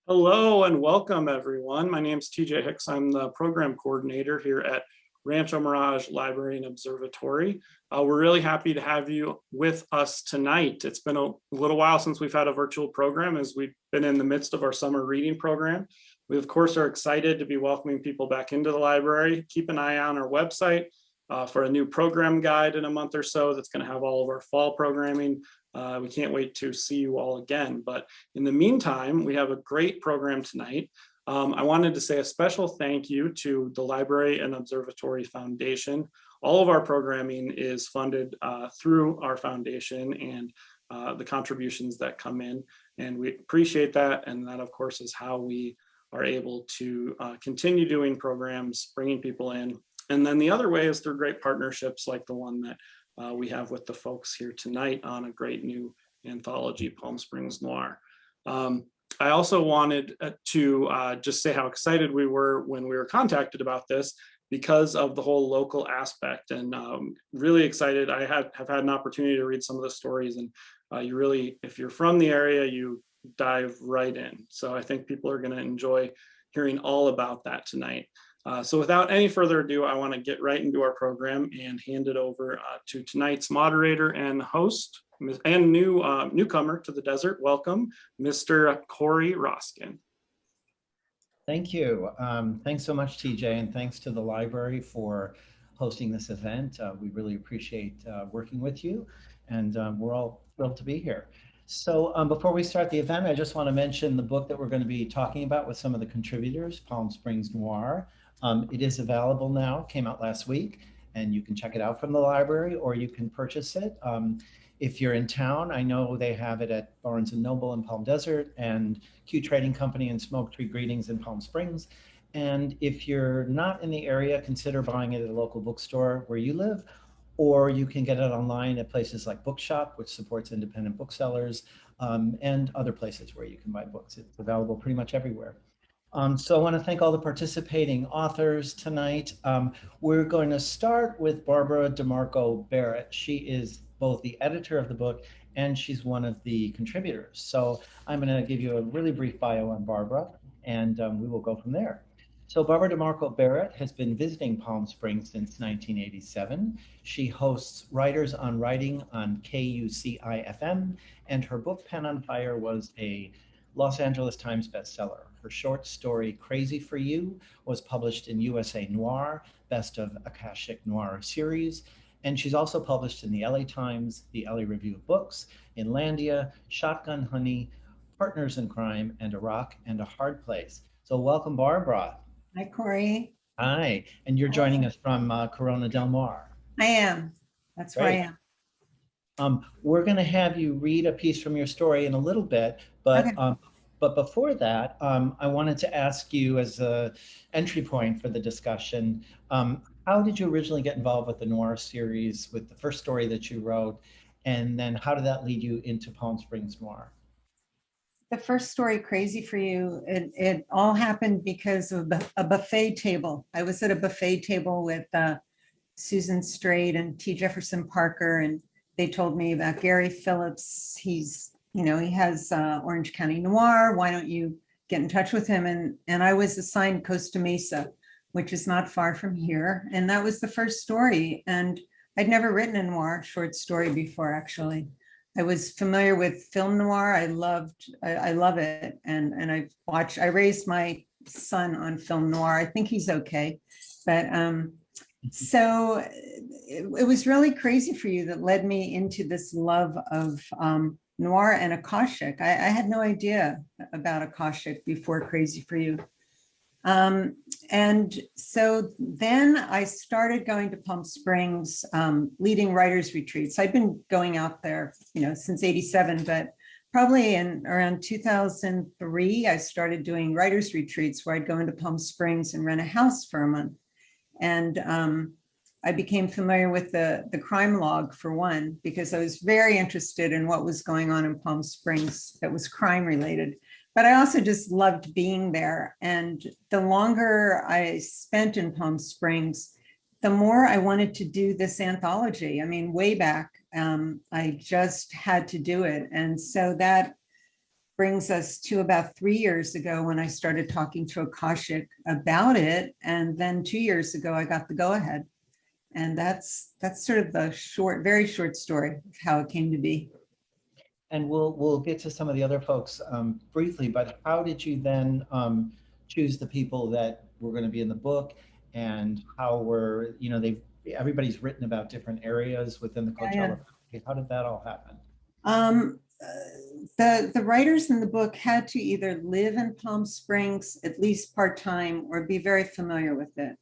Hello and welcome everyone. My name is TJ Hicks. I'm the program coordinator here at Rancho Mirage Library and Observatory. We're really happy to have you with us tonight. It's been a little while since we've had a virtual program as we've been in the midst of our summer reading program. We of course are excited to be welcoming people back into the library. Keep an eye on our website for a new program guide in a month or so that's going to have all of our fall programming. We can't wait to see you all again. But in the meantime, we have a great program tonight. I wanted to say a special thank you to the Library and Observatory Foundation. All of our programming is funded through our foundation and the contributions that come in. And we appreciate that. And that, of course, is how we are able to continue doing programs, bringing people in. And then the other way is through great partnerships like the one that we have with the folks here tonight on a great new anthology, Palm Springs Noir. I also wanted to just say how excited we were when we were contacted about this because of the whole local aspect, and really excited. I have had an opportunity to read some of the stories, and you really, if you're from the area, you dive right in. So I think people are going to enjoy hearing all about that tonight. So without any further ado, I want to get right into our program and hand it over to tonight's moderator and host and newcomer to the desert. Welcome, Mr. Corey Roskin. Thank you. Thanks so much, TJ, and thanks to the library for hosting this event. We really appreciate working with you, and we're all thrilled to be here. So before we start the event, I just want to mention the book that we're going to be talking about with some of the contributors, Palm Springs Noir. It is available now, came out last week, and you can check it out from the library or you can purchase it. If you're in town, I know they have it at Barnes & Noble in Palm Desert and Q Trading Company and Smoke Tree Greetings in Palm Springs. And if you're not in the area, consider buying it at a local bookstore where you live, or you can get it online at places like Bookshop, which supports independent booksellers, and other places where you can buy books. It's available pretty much everywhere. So I want to thank all the participating authors tonight. We're going to start with Barbara DeMarco-Barrett. She is both the editor of the book and she's one of the contributors. So I'm going to give you a really brief bio on Barbara, and we will go from there. So Barbara DeMarco-Barrett has been visiting Palm Springs since 1987. She hosts Writers on Writing on KUCI-FM, and her book Pen on Fire was a Los Angeles Times bestseller. Her short story, Crazy for You, was published in USA Noir, Best of Akashic Noir Series, and she's also published in the LA Times, the LA Review of Books, Inlandia, Shotgun Honey, Partners in Crime, and A Rock and a Hard Place. So welcome, Barbara. Hi, Corey. Hi, and you're joining us from Corona del Mar. I am. That's where I am. We're going to have you read a piece from your story in a little bit, but Okay. But before that, I wanted to ask you as an entry point for the discussion, how did you originally get involved with the Noir series, with the first story that you wrote, and then how did that lead you into Palm Springs Noir? The first story, Crazy for You, it all happened because of a buffet table. I was at a buffet table with Susan Straight and T. Jefferson Parker, and they told me about Gary Phillips. He has Orange County Noir. Why don't you get in touch with him? And I was assigned Costa Mesa, which is not far from here. And that was the first story. And I'd never written a noir short story before, actually. I was familiar with film noir. I love it. And I raised my son on film noir. I think he's okay. But so it was really Crazy for You that led me into this love of noir and Akashic. I had no idea about Akashic before Crazy for You. And so then I started going to Palm Springs, leading writers retreats. I'd been going out there, since '87, but probably in around 2003, I started doing writers retreats where I'd go into Palm Springs and rent a house for a month. And I became familiar with the crime log for one, because I was very interested in what was going on in Palm Springs that was crime related. But I also just loved being there. And the longer I spent in Palm Springs, the more I wanted to do this anthology. I mean, way back, I just had to do it. And so that brings us to about 3 years ago when I started talking to Akashic about it. And then 2 years ago, I got the go-ahead. And that's sort of the very short story of how it came to be. And we'll get to some of the other folks briefly, but how did you then choose the people that were going to be in the book, and how were, everybody's written about different areas within the Coachella family. How did that all happen? The writers in the book had to either live in Palm Springs at least part-time or be very familiar with it,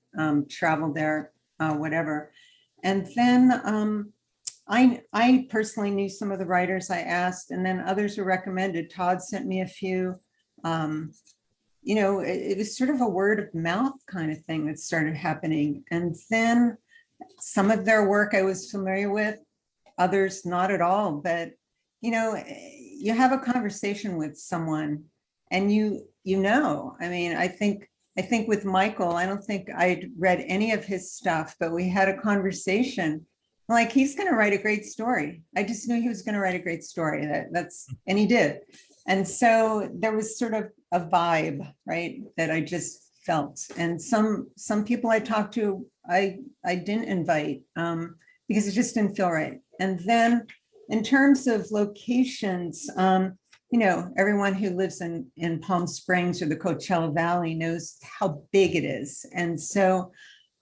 travel there, whatever. And then I personally knew some of the writers I asked, and then others were recommended. Todd sent me a few. It was sort of a word of mouth kind of thing that started happening. And then some of their work I was familiar with, others not at all. But, you have a conversation with someone and I think with Michael, I don't think I'd read any of his stuff, but we had a conversation. Like, he's going to write a great story. I just knew he was going to write a great story. And he did. And so there was sort of a vibe, right, that I just felt. And some people I talked to, I didn't invite because it just didn't feel right. And then in terms of locations, everyone who lives in Palm Springs or the Coachella Valley knows how big it is. And so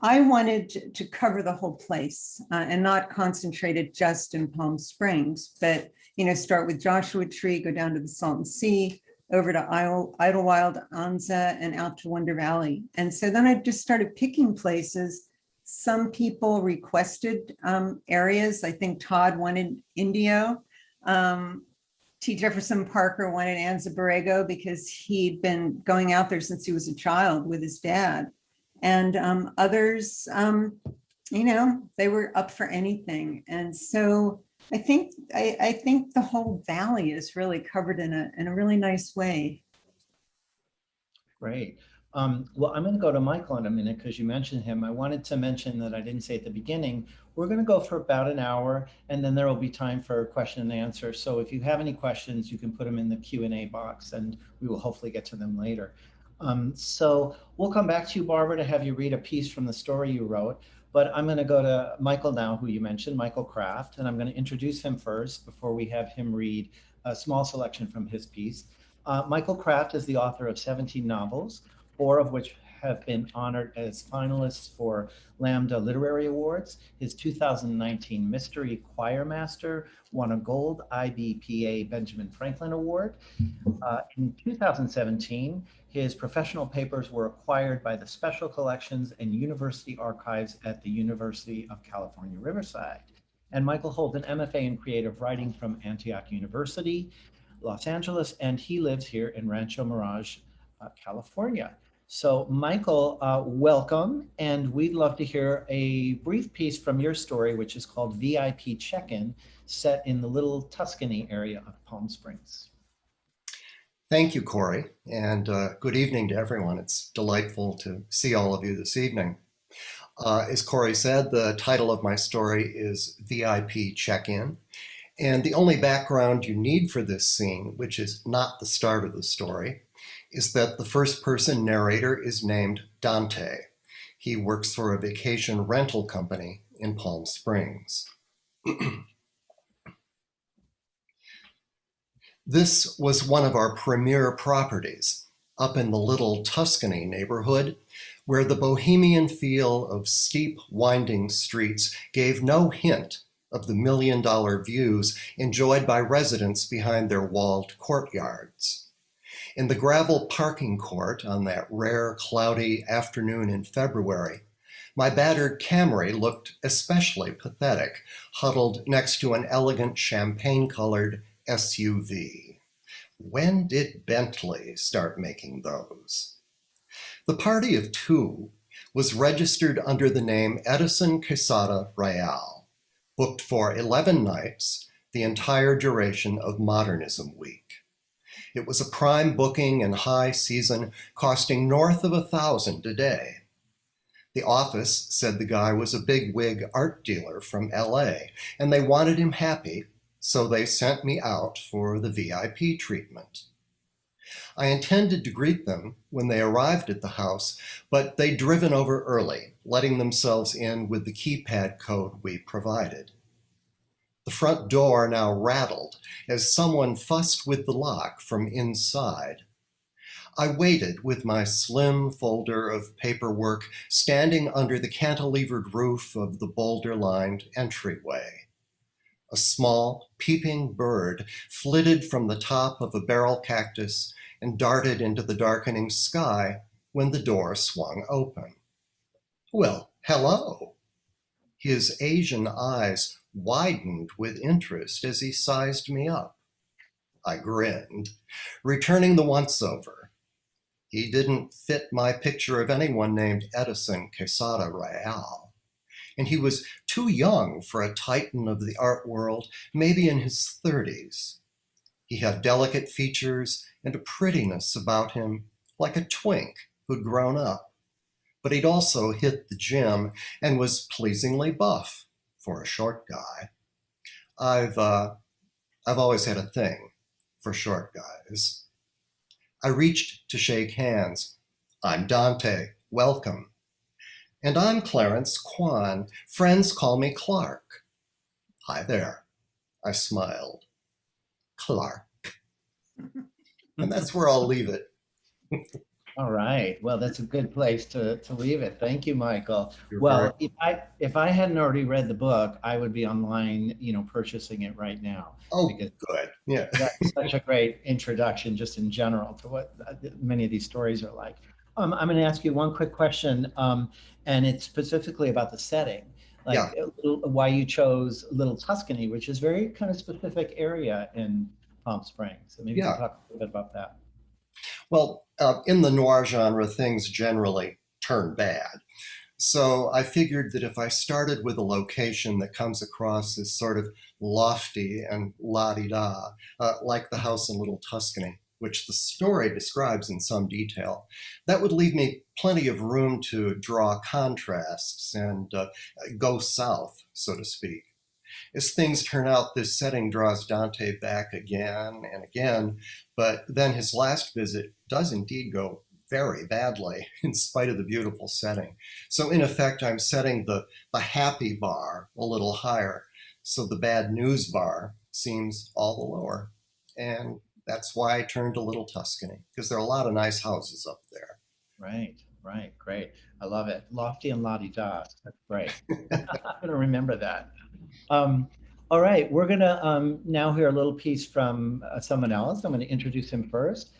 I wanted to cover the whole place and not concentrate it just in Palm Springs, but, start with Joshua Tree, go down to the Salton Sea, over to Idlewild, Anza, and out to Wonder Valley. And so then I just started picking places. Some people requested areas. I think Todd wanted Indio. T. Jefferson Parker wanted Anza Borrego because he'd been going out there since he was a child with his dad. And others, they were up for anything. And so I think the whole valley is really covered in a really nice way. Great. Well, I'm going to go to Michael in a minute because you mentioned him. I wanted to mention that I didn't say at the beginning, we're going to go for about an hour, and then there will be time for question and answer. So if you have any questions, you can put them in the Q&A box, and we will hopefully get to them later. So we'll come back to you, Barbara, to have you read a piece from the story you wrote. But I'm going to go to Michael now, who you mentioned, Michael Kraft, and I'm going to introduce him first before we have him read a small selection from his piece. Michael Kraft is the author of 17 novels, 4 of which have been honored as finalists for Lambda Literary Awards. His 2019 Mystery Choir Master won a Gold IBPA Benjamin Franklin Award. In 2017, his professional papers were acquired by the Special Collections and University Archives at the University of California, Riverside. And Michael holds an MFA in creative writing from Antioch University, Los Angeles, and he lives here in Rancho Mirage, California. So Michael, welcome, and we'd love to hear a brief piece from your story, which is called VIP Check-In, set in the little Tuscany area of Palm Springs. Thank you, Corey, and good evening to everyone. It's delightful to see all of you this evening. As Corey said, the title of my story is VIP Check-In, and the only background you need for this scene, which is not the start of the story, is that the first person narrator is named Dante. He works for a vacation rental company in Palm Springs. This was one of our premier properties up in the little Tuscany neighborhood, where the bohemian feel of steep, winding streets gave no hint of the million-dollar views enjoyed by residents behind their walled courtyards. In the gravel parking court on that rare, cloudy afternoon in February, my battered Camry looked especially pathetic, huddled next to an elegant champagne-colored SUV. When did Bentley start making those? The party of 2 was registered under the name Edison Quesada Real, booked for 11 nights, the entire duration of Modernism Week. It was a prime booking and high season, costing north of $1,000 a day. The office said the guy was a bigwig art dealer from LA, and they wanted him happy, so they sent me out for the VIP treatment. I intended to greet them when they arrived at the house, but they'd driven over early, letting themselves in with the keypad code we provided. The front door now rattled as someone fussed with the lock from inside. I waited with my slim folder of paperwork standing under the cantilevered roof of the boulder-lined entryway. A small, peeping bird flitted from the top of a barrel cactus and darted into the darkening sky when the door swung open. Well, hello. His Asian eyes widened with interest as he sized me up. I grinned, returning the once-over. He didn't fit my picture of anyone named Edison Quesada Real, and he was too young for a titan of the art world, maybe in his 30s. He had delicate features and a prettiness about him, like a twink who'd grown up. But he'd also hit the gym and was pleasingly buff for a short guy. I've always had a thing for short guys. I reached to shake hands. I'm Dante, welcome. And I'm Clarence Kwan. Friends call me Clark. Hi there, I smiled. Clark. And that's where I'll leave it. All right. Well, that's a good place to leave it. Thank you, Michael. You're Well, if I hadn't already read the book, I would be online, purchasing it right now. Oh, because good. Yeah. that's such a great introduction, just in general, to what many of these stories are like. I'm going to ask you one quick question, and it's specifically about the setting, why you chose Little Tuscany, which is very kind of specific area in Palm Springs. So maybe you can talk a little bit about that. Well, in the noir genre, things generally turn bad. So I figured that if I started with a location that comes across as sort of lofty and la-di-da, like the house in Little Tuscany, which the story describes in some detail, that would leave me plenty of room to draw contrasts and go south, so to speak. As things turn out, this setting draws Dante back again and again, but then his last visit does indeed go very badly in spite of the beautiful setting. So in effect, I'm setting the happy bar a little higher, so the bad news bar seems all the lower. And that's why I turned to Little Tuscany, because there are a lot of nice houses up there. Right, great. I love it. Lofty and la-di-da. That's great. I'm going to remember that. All right, we're going to now hear a little piece from someone else. I'm going to introduce him first.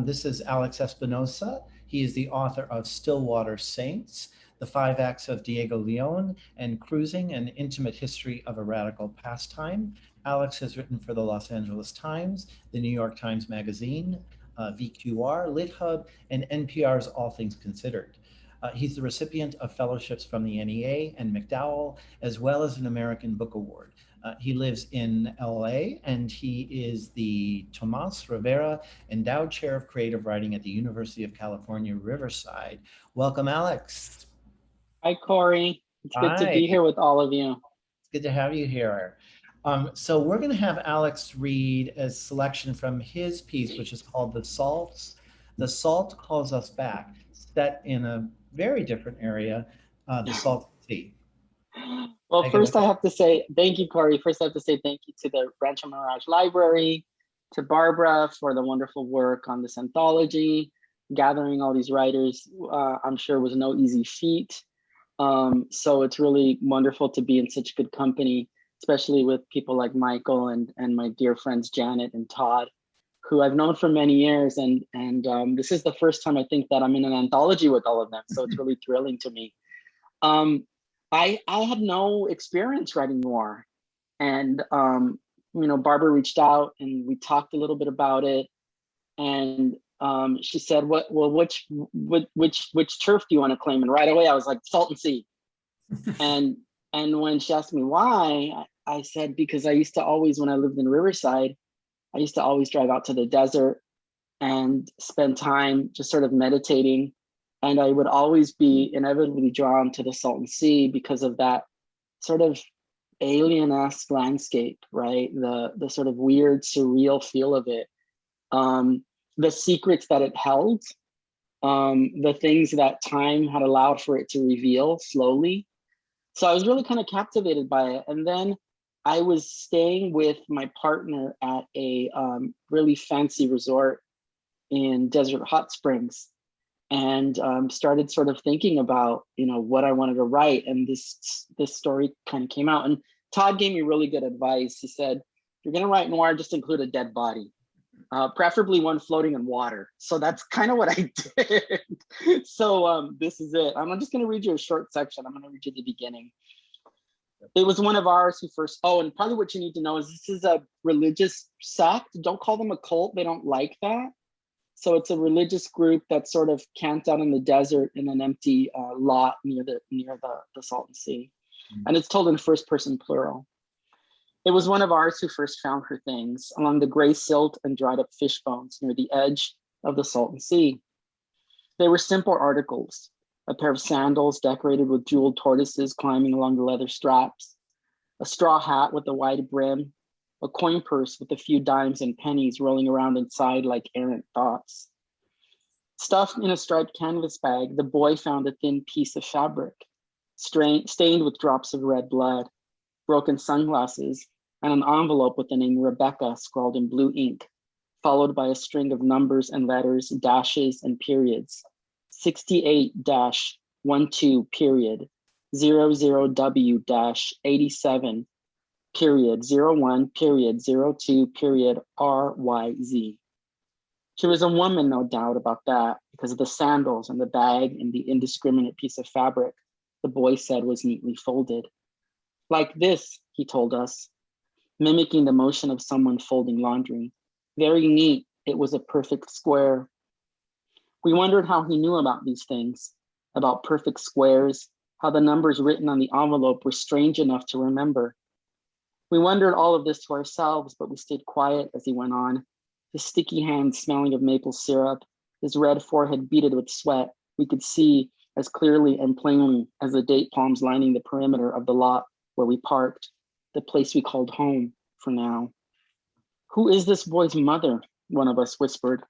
This is Alex Espinoza. He is the author of Stillwater Saints, The 5 Acts of Diego Leon, and Cruising, An Intimate History of a Radical Pastime. Alex has written for the Los Angeles Times, the New York Times Magazine, VQR, LitHub, and NPR's All Things Considered. He's the recipient of fellowships from the NEA and MacDowell, as well as an American Book Award. He lives in LA, and he is the Tomas Rivera Endowed Chair of Creative Writing at the University of California, Riverside. Welcome, Alex. Hi, Corey. It's good to be here with all of you. It's good to have you here. So we're going to have Alex read a selection from his piece, which is called The Salts. The Salt Calls Us Back, set in a very different area, the Salt Sea. Well, first I have to say, thank you, Corey. First I have to say thank you to the Rancho Mirage Library, to Barbara for the wonderful work on this anthology. Gathering all these writers, I'm sure was no easy feat. So it's really wonderful to be in such good company, especially with people like Michael and my dear friends Janet and Todd, who I've known for many years. And this is the first time I think that I'm in an anthology with all of them. So it's really thrilling to me. I had no experience writing noir. And, Barbara reached out and we talked a little bit about it. And she said, which turf do you want to claim? And right away I was like, Salton Sea. and when she asked me why, I said, because I used to always, when I lived in Riverside, I used to always drive out to the desert and spend time just sort of meditating. And I would always be inevitably drawn to the Salton Sea because of that sort of alien-esque landscape, right? The sort of weird, surreal feel of it. the secrets that it held, the things that time had allowed for it to reveal slowly. So I was really kind of captivated by it. And then I was staying with my partner at a really fancy resort in Desert Hot Springs, and started sort of thinking about, what I wanted to write. And this story kind of came out. And Todd gave me really good advice. He said, if you're going to write noir, just include a dead body. Preferably one floating in water. So that's kind of what I did. So this is it. I'm just going to read you a short section. I'm going to read you the beginning. It was one of ours who first, and probably what you need to know is this is a religious sect. Don't call them a cult. They don't like that. So it's a religious group that's sort of camped out in the desert in an empty lot near the Salton Sea. And it's told in first person plural. It was one of ours who first found her things along the gray silt and dried up fish bones near the edge of the Salton Sea. They were simple articles, a pair of sandals decorated with jeweled tortoises climbing along the leather straps, a straw hat with a wide brim, a coin purse with a few dimes and pennies rolling around inside like errant thoughts. Stuffed in a striped canvas bag, the boy found a thin piece of fabric, stained with drops of red blood, broken sunglasses, and an envelope with the name Rebecca scrawled in blue ink, followed by a string of numbers and letters, dashes and periods. 68-12 period, 00W-87 period, 01 period, 02 period, RYZ. She was a woman, no doubt about that, because of the sandals and the bag and the indiscriminate piece of fabric the boy said was neatly folded. Like this, he told us, mimicking the motion of someone folding laundry. Very neat, it was a perfect square. We wondered how he knew about these things, about perfect squares, how the numbers written on the envelope were strange enough to remember. We wondered all of this to ourselves, but we stayed quiet as he went on, his sticky hands smelling of maple syrup, his red forehead beaded with sweat. We could see as clearly and plainly as the date palms lining the perimeter of the lot where we parked, the place we called home for now. Who is this boy's mother? One of us whispered.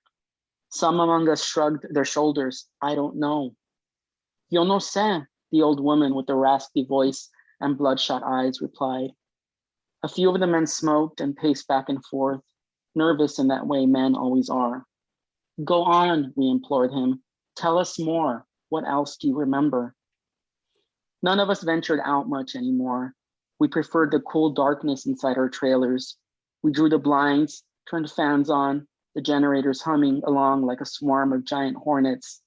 Some among us shrugged their shoulders. I don't know. Yo no sé, the old woman with the raspy voice and bloodshot eyes replied. A few of the men smoked and paced back and forth, nervous in that way men always are. Go on, we implored him. Tell us more. What else do you remember? None of us ventured out much anymore. We preferred the cool darkness inside our trailers. We drew the blinds, turned fans on, the generators humming along like a swarm of giant hornets.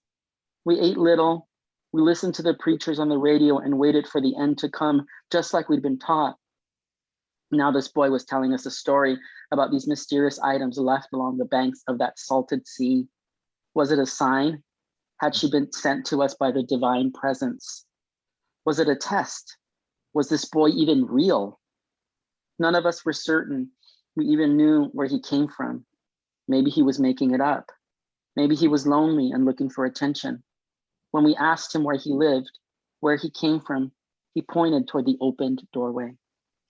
We ate little. We listened to the preachers on the radio and waited for the end to come, just like we'd been taught. Now this boy was telling us a story about these mysterious items left along the banks of that salted sea. Was it a sign? Had she been sent to us by the divine presence? Was it a test? Was this boy even real? None of us were certain we even knew where he came from. Maybe he was making it up. Maybe he was lonely and looking for attention. When we asked him where he lived, where he came from, he pointed toward the opened doorway.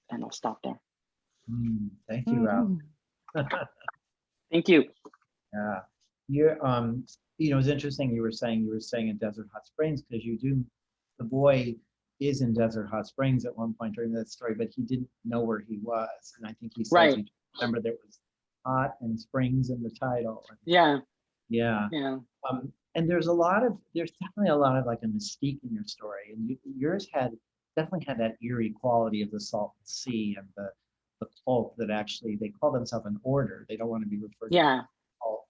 And I'll stop there. Thank you, Ralph. Thank you. Yeah, you're it's interesting you were saying in Desert Hot Springs, because the boy is in Desert Hot Springs at one point during that story, but he didn't know where he was. And I think he said he remember there was hot and springs in the title. Yeah. And there's definitely a lot of like a mystique in your story, and yours definitely had that eerie quality of the Salton Sea and the cult that actually they call themselves an order. They don't want to be referred to as a cult.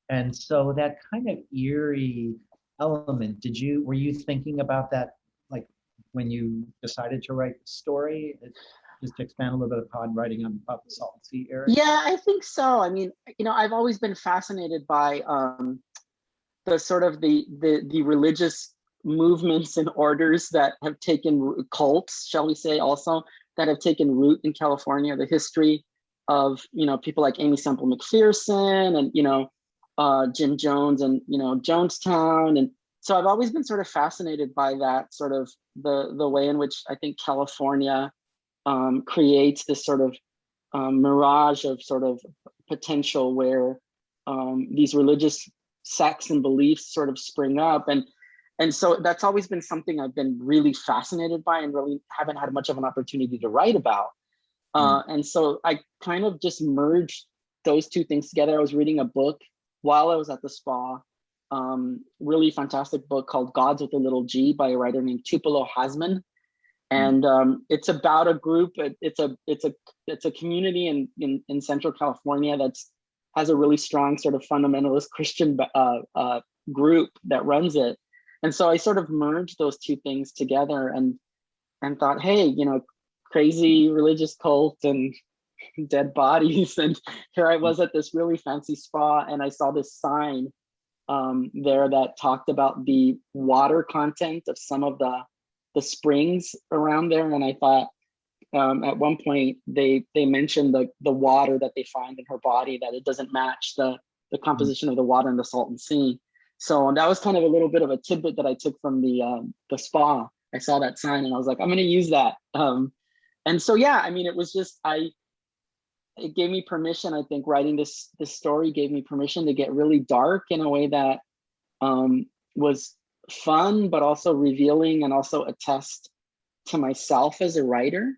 And so that kind of eerie element, were you thinking about that like when you decided to write the story? Just to expand a little bit upon writing about the Salton Sea area? Yeah, I think so. I mean, I've always been fascinated by the sort of the religious movements and orders that have taken cults, shall we say, also that have taken root in California. The history of people like Amy Semple McPherson and Jim Jones and Jonestown, and so I've always been sort of fascinated by that sort of the way in which I think California creates this sort of mirage of sort of potential where these religious sects and beliefs sort of spring up. And so that's always been something I've been really fascinated by and really haven't had much of an opportunity to write about. And so I kind of just merged those two things together. I was reading a book while I was at the spa, really fantastic book called Gods with a Little G by a writer named Tupelo Hasman. And it's about a group, it's a community in Central California has a really strong sort of fundamentalist Christian group that runs it. And so I sort of merged those two things together and thought, hey, you know, crazy religious cult and dead bodies. And here I was at this really fancy spa, and I saw this sign there that talked about the water content of some of the springs around there. And I thought, at one point they mentioned the water that they find in her body, that it doesn't match the composition of the water in the Salton Sea. So that was kind of a little bit of a tidbit that I took from the spa. I saw that sign and I was like, I'm going to use that. And so, yeah, I mean, it was just, it gave me permission. I think writing this story gave me permission to get really dark in a way that was fun, but also revealing, and also a test to myself as a writer,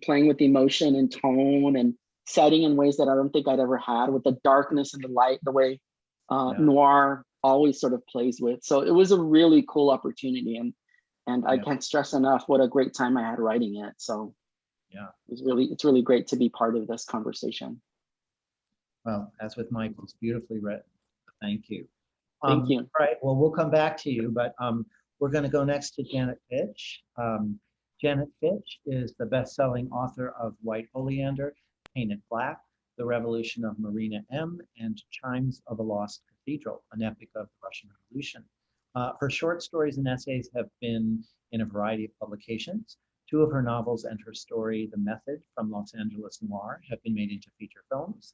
playing with emotion and tone and setting in ways that I don't think I'd ever had, with the darkness and the light, the way noir always sort of plays with. So it was a really cool opportunity, and I can't stress enough what a great time I had writing it. So yeah, it's really great to be part of this conversation. Well, as with Michael, it's beautifully written. Thank you. Thank you. All right, well, we'll come back to you, but we're going to go next to Janet Fitch. Janet Fitch is the best-selling author of White Oleander, Painted Black, The Revolution of Marina M, and Chimes of a Lost Cathedral, an epic of the Russian Revolution. Her short stories and essays have been in a variety of publications. Two of her novels and her story, The Method from Los Angeles Noir, have been made into feature films.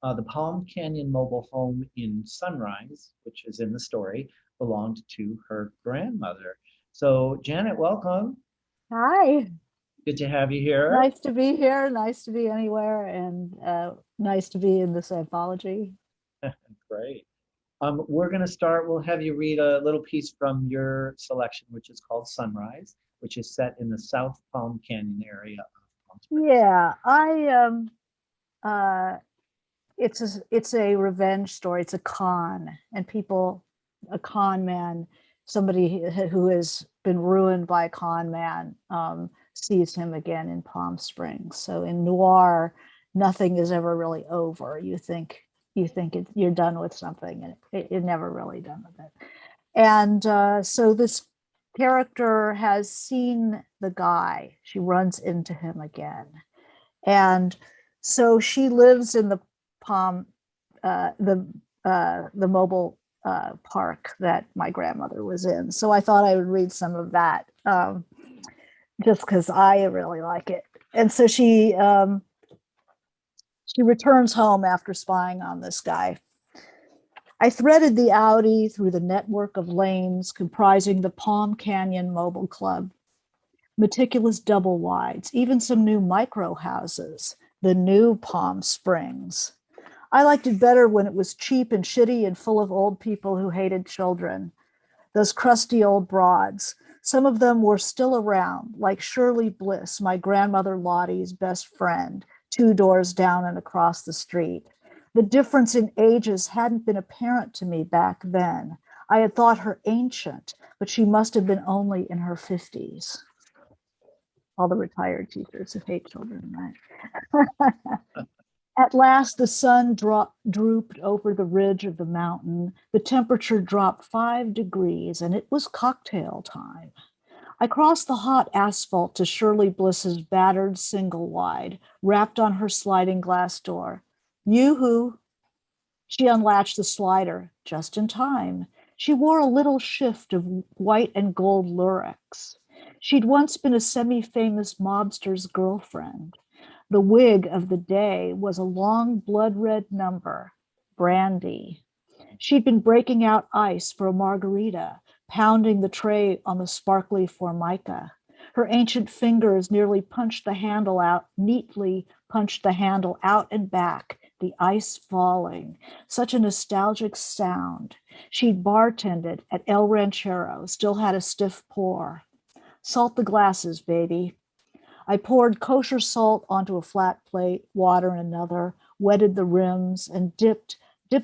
The Palm Canyon mobile home in Sunrise, which is in the story, belonged to her grandmother. So Janet, welcome. Hi. Good to have you here. Nice to be here. Nice to be anywhere, and nice to be in this anthology. Great. We're going to start. We'll have you read a little piece from your selection, which is called Sunrise, which is set in the South Palm Canyon area of Palm Springs. Yeah, it's a revenge story. It's a con, and a con man, somebody who has been ruined by a con man, sees him again in Palm Springs. So in noir, nothing is ever really over. You think you're done with something, and you're never really done with it. And so this character has seen the guy. She runs into him again, and so she lives in the Palm, the mobile park that my grandmother was in. So I thought I would read some of that, just because I really like it. And so she returns home after spying on this guy. I threaded the Audi through the network of lanes comprising the Palm Canyon Mobile Club. Meticulous double wides, even some new micro houses, the new Palm Springs. I liked it better when it was cheap and shitty and full of old people who hated children. Those crusty old broads. Some of them were still around, like Shirley Bliss, my grandmother Lottie's best friend, 2 doors down and across the street. The difference in ages hadn't been apparent to me back then. I had thought her ancient, but she must have been only in her 50s. All the retired teachers who hate children, right? At last, the sun drooped over the ridge of the mountain. The temperature dropped 5 degrees, and it was cocktail time. I crossed the hot asphalt to Shirley Bliss's battered single wide, rapped on her sliding glass door. Yoo-hoo. She unlatched the slider just in time. She wore a little shift of white and gold lurex. She'd once been a semi-famous mobster's girlfriend. The wig of the day was a long blood red number, brandy. She'd been breaking out ice for a margarita, pounding the tray on the sparkly formica. Her ancient fingers nearly neatly punched the handle out and back, the ice falling, such a nostalgic sound. She'd bartended at El Ranchero, still had a stiff pour. Salt the glasses, baby. I poured kosher salt onto a flat plate, water in another, wetted the rims, and dipped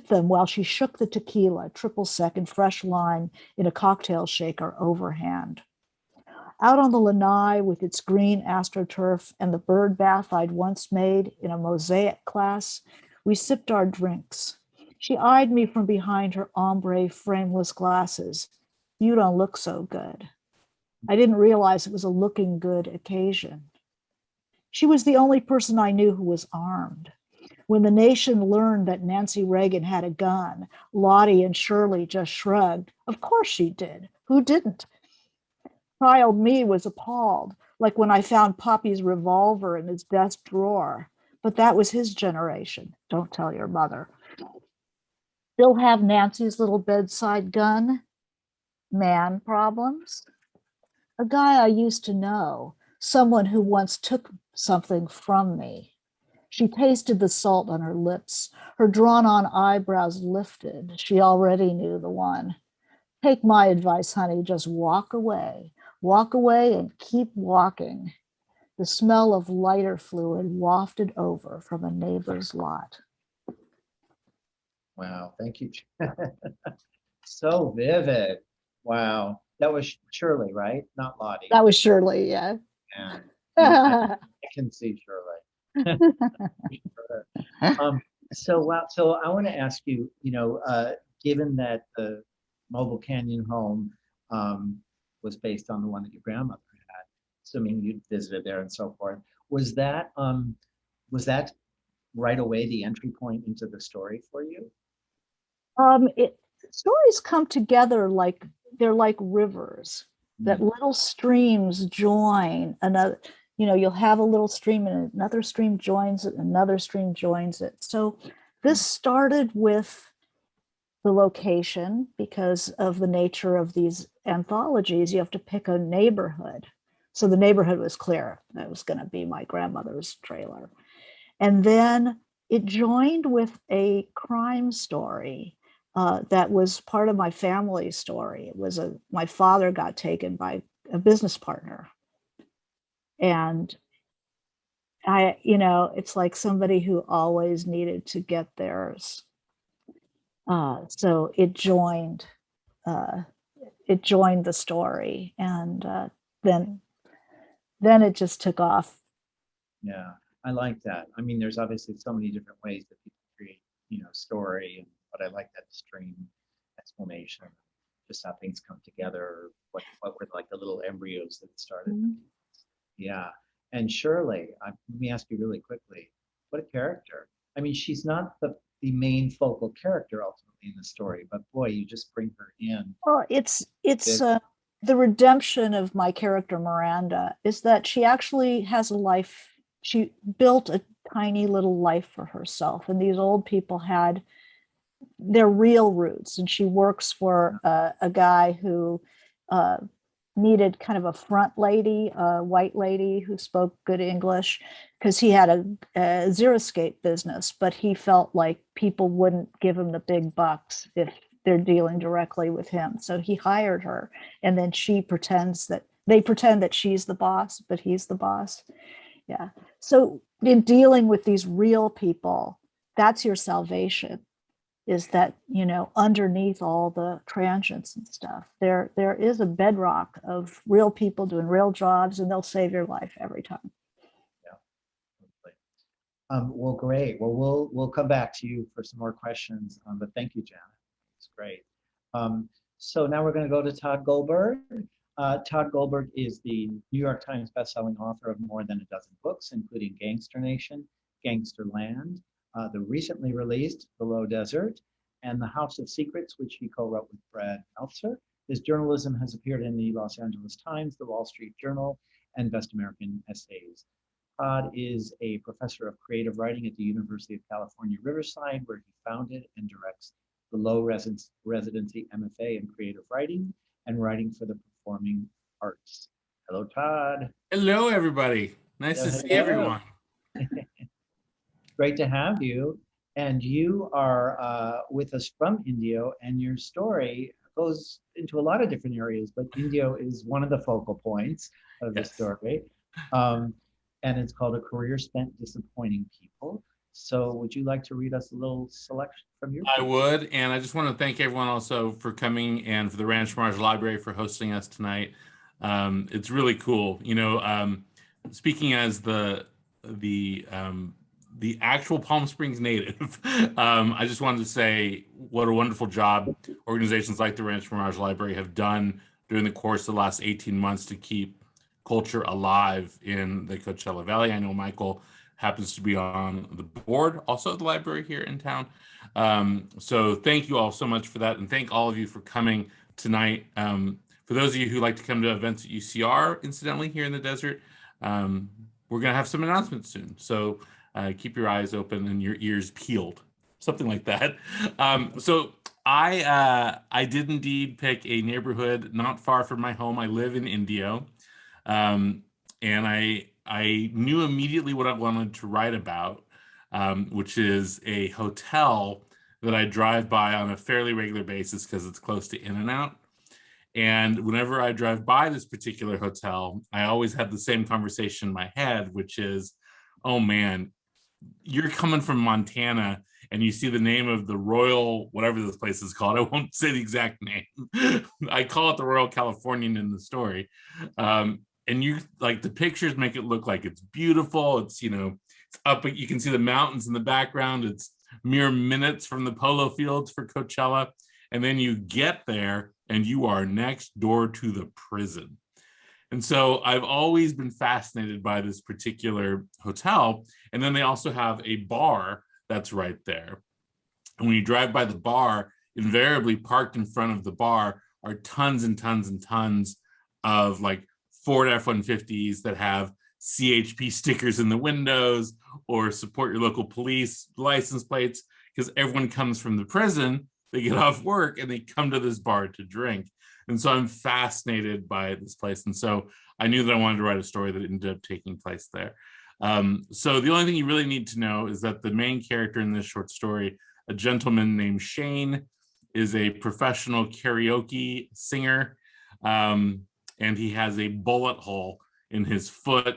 them while she shook the tequila, triple sec and fresh lime, in a cocktail shaker overhand. Out on the lanai with its green astroturf and the bird bath I'd once made in a mosaic class, we sipped our drinks. She eyed me from behind her ombre frameless glasses. You don't look so good. I didn't realize it was a looking good occasion. She was the only person I knew who was armed. When the nation learned that Nancy Reagan had a gun, Lottie and Shirley just shrugged. Of course she did. Who didn't? Child me was appalled, like when I found Poppy's revolver in his desk drawer. But that was his generation. Don't tell your mother. Still have Nancy's little bedside gun? Man problems? A guy I used to know, someone who once took something from me. She tasted the salt on her lips, her drawn-on eyebrows lifted. She already knew the one. Take my advice, honey, just walk away. Walk away and keep walking. The smell of lighter fluid wafted over from a neighbor's lot. Wow, thank you. So vivid. Wow. That was Shirley, right? Not Lottie. That was Shirley, yeah. Yeah. I can see Shirley. So wow. So I want to ask you, given that the Mobile Canyon home was based on the one that your grandmother had, assuming you visited there and so forth, was that right away the entry point into the story for you? Stories come together like they're like rivers, that little streams join another. You'll have a little stream and another stream joins it, another stream joins it. So this started with the location because of the nature of these anthologies. You have to pick a neighborhood. So the neighborhood was clear. That was going to be my grandmother's trailer. And then it joined with a crime story that was part of my family story. It was my father got taken by a business partner. And it's like somebody who always needed to get theirs. So it joined the story, and then it just took off. Yeah, I like that. I mean, there's obviously so many different ways that people create, story, but I like that stream explanation, just how things come together, what were like the little embryos that started. Mm-hmm. Yeah. And Shirley, let me ask you really quickly, what a character. I mean, she's not the main focal character ultimately in the story, but boy, you just bring her in. Well, it's the redemption of my character Miranda is that she actually has a life. She built a tiny little life for herself, and these old people had their real roots. And she works for a guy who needed kind of a front lady, a white lady who spoke good English, because he had a Xeriscape business, but he felt like people wouldn't give him the big bucks if they're dealing directly with him. So he hired her, and then they pretend that she's the boss, but he's the boss. Yeah. So in dealing with these real people, that's your salvation. Is that, underneath all the transients and stuff, there is a bedrock of real people doing real jobs, and they'll save your life every time. Yeah. Well, great. Well, we'll come back to you for some more questions, but thank you, Janet. It's great. So now we're going to go to Tod Goldberg. Tod Goldberg is the New York Times bestselling author of more than a dozen books, including Gangster Nation, Gangster Land, the recently released Below Desert, and The House of Secrets, which he co-wrote with Brad Meltzer. His journalism has appeared in the Los Angeles Times, the Wall Street Journal, and Best American Essays. Tod is a professor of creative writing at the University of California, Riverside, where he founded and directs the Low Residency MFA in Creative Writing and Writing for the Performing Arts. Hello, Tod. Hello, everybody. Nice to see everyone. Great to have you. And you are with us from Indio, and your story goes into a lot of different areas, but Indio is one of the focal points of the Yes. story. And it's called A Career Spent Disappointing People. So would you like to read us a little selection from your I would, and I just want to thank everyone also for coming and for the Rancho Mirage Library for hosting us tonight. It's really cool. You know, speaking as the actual Palm Springs native, I just wanted to say what a wonderful job organizations like the Rancho Mirage Library have done during the course of the last 18 months to keep culture alive in the Coachella Valley. I know Michael happens to be on the board also at the library here in town. So thank you all so much for that. And thank all of you for coming tonight. For those of you who like to come to events at UCR, incidentally, here in the desert, we're going to have some announcements soon. So keep your eyes open and your ears peeled, something like that. So I did indeed pick a neighborhood not far from my home. I live in Indio. And I knew immediately what I wanted to write about, which is a hotel that I drive by on a fairly regular basis because it's close to In-N-Out. And whenever I drive by this particular hotel, I always have the same conversation in my head, which is, oh man, you're coming from Montana and you see the name of the Royal, whatever this place is called. I won't say the exact name. I call it the Royal Californian in the story. And you like the pictures make it look like it's beautiful. It's, you know, it's up, you can see the mountains in the background. It's mere minutes from the polo fields for Coachella. And then you get there and you are next door to the prison. And so I've always been fascinated by this particular hotel. And then they also have a bar that's right there. And when you drive by the bar, invariably parked in front of the bar are tons and tons and tons of like Ford F-150s that have CHP stickers in the windows or support your local police license plates, because everyone comes from the prison, they get off work and they come to this bar to drink. And so I'm fascinated by this place. And so I knew that I wanted to write a story that ended up taking place there. So the only thing you really need to know is that the main character in this short story, a gentleman named Shane, is a professional karaoke singer. And he has a bullet hole in his foot.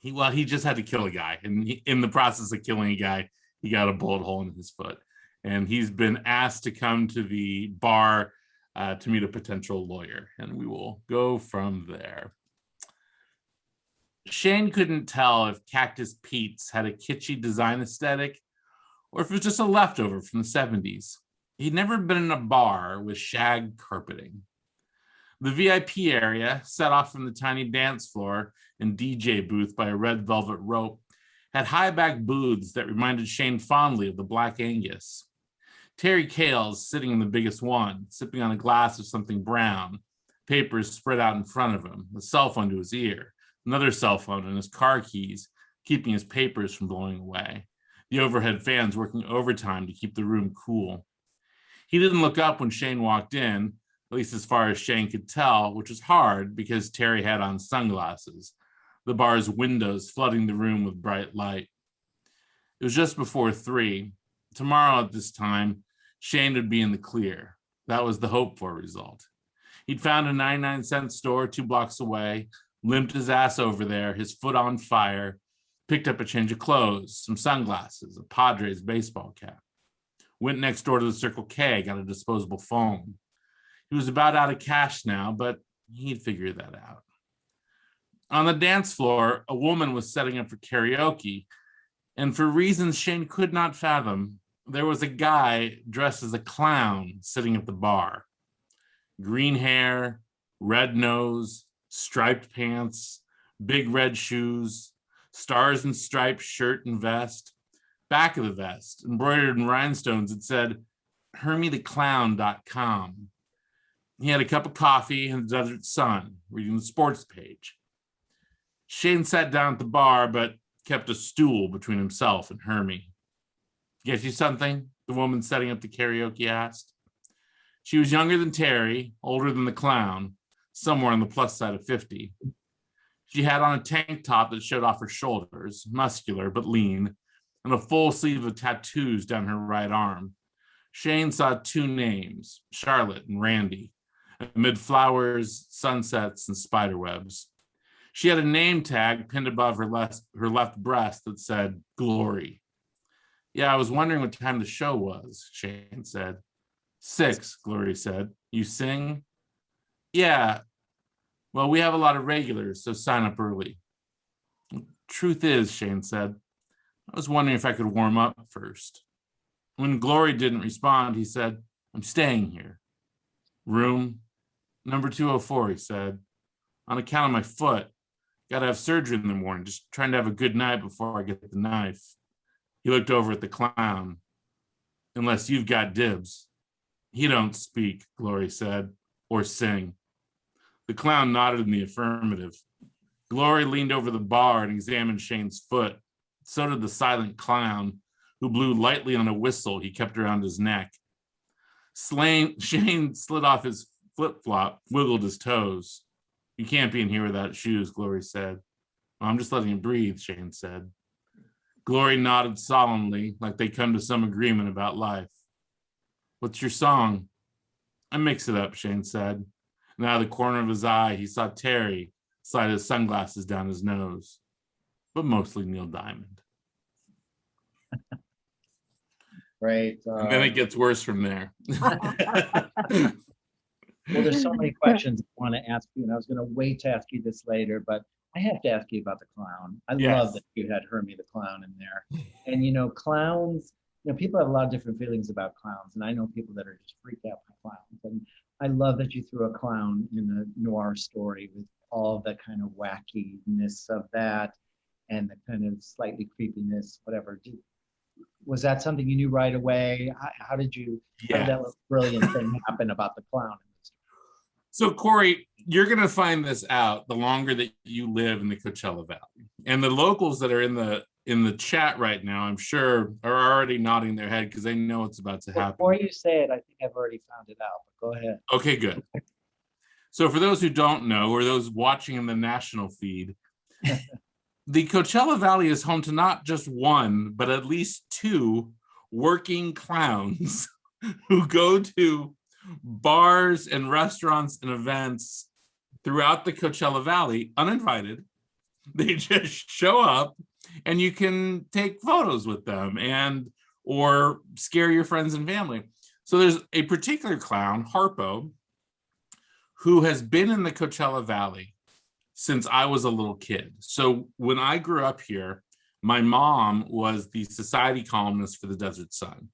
He just had to kill a guy. And in the process of killing a guy, he got a bullet hole in his foot. And he's been asked to come to the bar to meet a potential lawyer. And we will go from there. Shane couldn't tell if Cactus Pete's had a kitschy design aesthetic or if it was just a leftover from the 70s. He'd never been in a bar with shag carpeting. The VIP area, set off from the tiny dance floor and DJ booth by a red velvet rope, had high-back booths that reminded Shane fondly of the Black Angus. Terry Cales sitting in the biggest one, sipping on a glass of something brown, papers spread out in front of him, a cell phone to his ear, another cell phone and his car keys, keeping his papers from blowing away. The overhead fans working overtime to keep the room cool. He didn't look up when Shane walked in, at least as far as Shane could tell, which was hard because Terry had on sunglasses, the bar's windows flooding the room with bright light. It was just before 3. Tomorrow at this time, Shane would be in the clear. That was the hoped-for result. He'd found a 99-cent store 2 blocks away, limped his ass over there, his foot on fire, picked up a change of clothes, some sunglasses, a Padres baseball cap. Went next door to the Circle K, got a disposable phone. He was about out of cash now, but he'd figure that out. On the dance floor, a woman was setting up for karaoke, and for reasons Shane could not fathom, there was a guy dressed as a clown sitting at the bar. Green hair, red nose, striped pants, big red shoes, stars and stripes shirt and vest. Back of the vest, embroidered in rhinestones, it said, HermieTheClown.com. He had a cup of coffee and the desert sun, reading the sports page. Shane sat down at the bar, but kept a stool between himself and Hermie. Get you something? The woman setting up the karaoke asked. She was younger than Terry, older than the clown, somewhere on the plus side of 50. She had on a tank top that showed off her shoulders, muscular but lean, and a full sleeve of tattoos down her right arm. Shane saw two names, Charlotte and Randy, amid flowers, sunsets, and spiderwebs. She had a name tag pinned above her left breast that said, Glory. Yeah, I was wondering what time the show was, Shane said. 6, Glory said. You sing? Yeah. Well, we have a lot of regulars, so sign up early. Truth is, Shane said, I was wondering if I could warm up first. When Glory didn't respond, he said, I'm staying here. Room number 204, he said. On account of my foot, got to have surgery in the morning, just trying to have a good night before I get the knife. He looked over at the clown. Unless you've got dibs. He don't speak, Glory said, or sing. The clown nodded in the affirmative. Glory leaned over the bar and examined Shane's foot. So did the silent clown, who blew lightly on a whistle he kept around his neck. Shane slid off his flip-flop, wiggled his toes. You can't be in here without shoes, Glory said. Well, I'm just letting you breathe, Shane said. Glory nodded solemnly, like they'd come to some agreement about life. What's your song? I mix it up, Shane said. And out of the corner of his eye, he saw Terry slide his sunglasses down his nose, but mostly Neil Diamond. Great. And then it gets worse from there. Well, there's so many questions I want to ask you, and I was going to wait to ask you this later, but I have to ask you about the clown. I love that you had Hermie the clown in there. And, clowns, people have a lot of different feelings about clowns, and I know people that are just freaked out by clowns. And I love that you threw a clown in a noir story with all the kind of wackiness of that and the kind of slightly creepiness, whatever. Was that something you knew right away? How did that brilliant thing happen about the clown? So, Corey, you're going to find this out the longer that you live in the Coachella Valley. And the locals that are in the chat right now, I'm sure, are already nodding their head because they know it's about to happen. Before you say it, I think I've already found it out, but go ahead. Okay, good. So for those who don't know, or those watching in the national feed, the Coachella Valley is home to not just one, but at least 2 working clowns who go to bars and restaurants and events throughout the Coachella Valley uninvited. They just show up and you can take photos with them or scare your friends and family. So there's a particular clown, Harpo, who has been in the Coachella Valley since I was a little kid. So when I grew up here, my mom was the society columnist for the Desert Sun.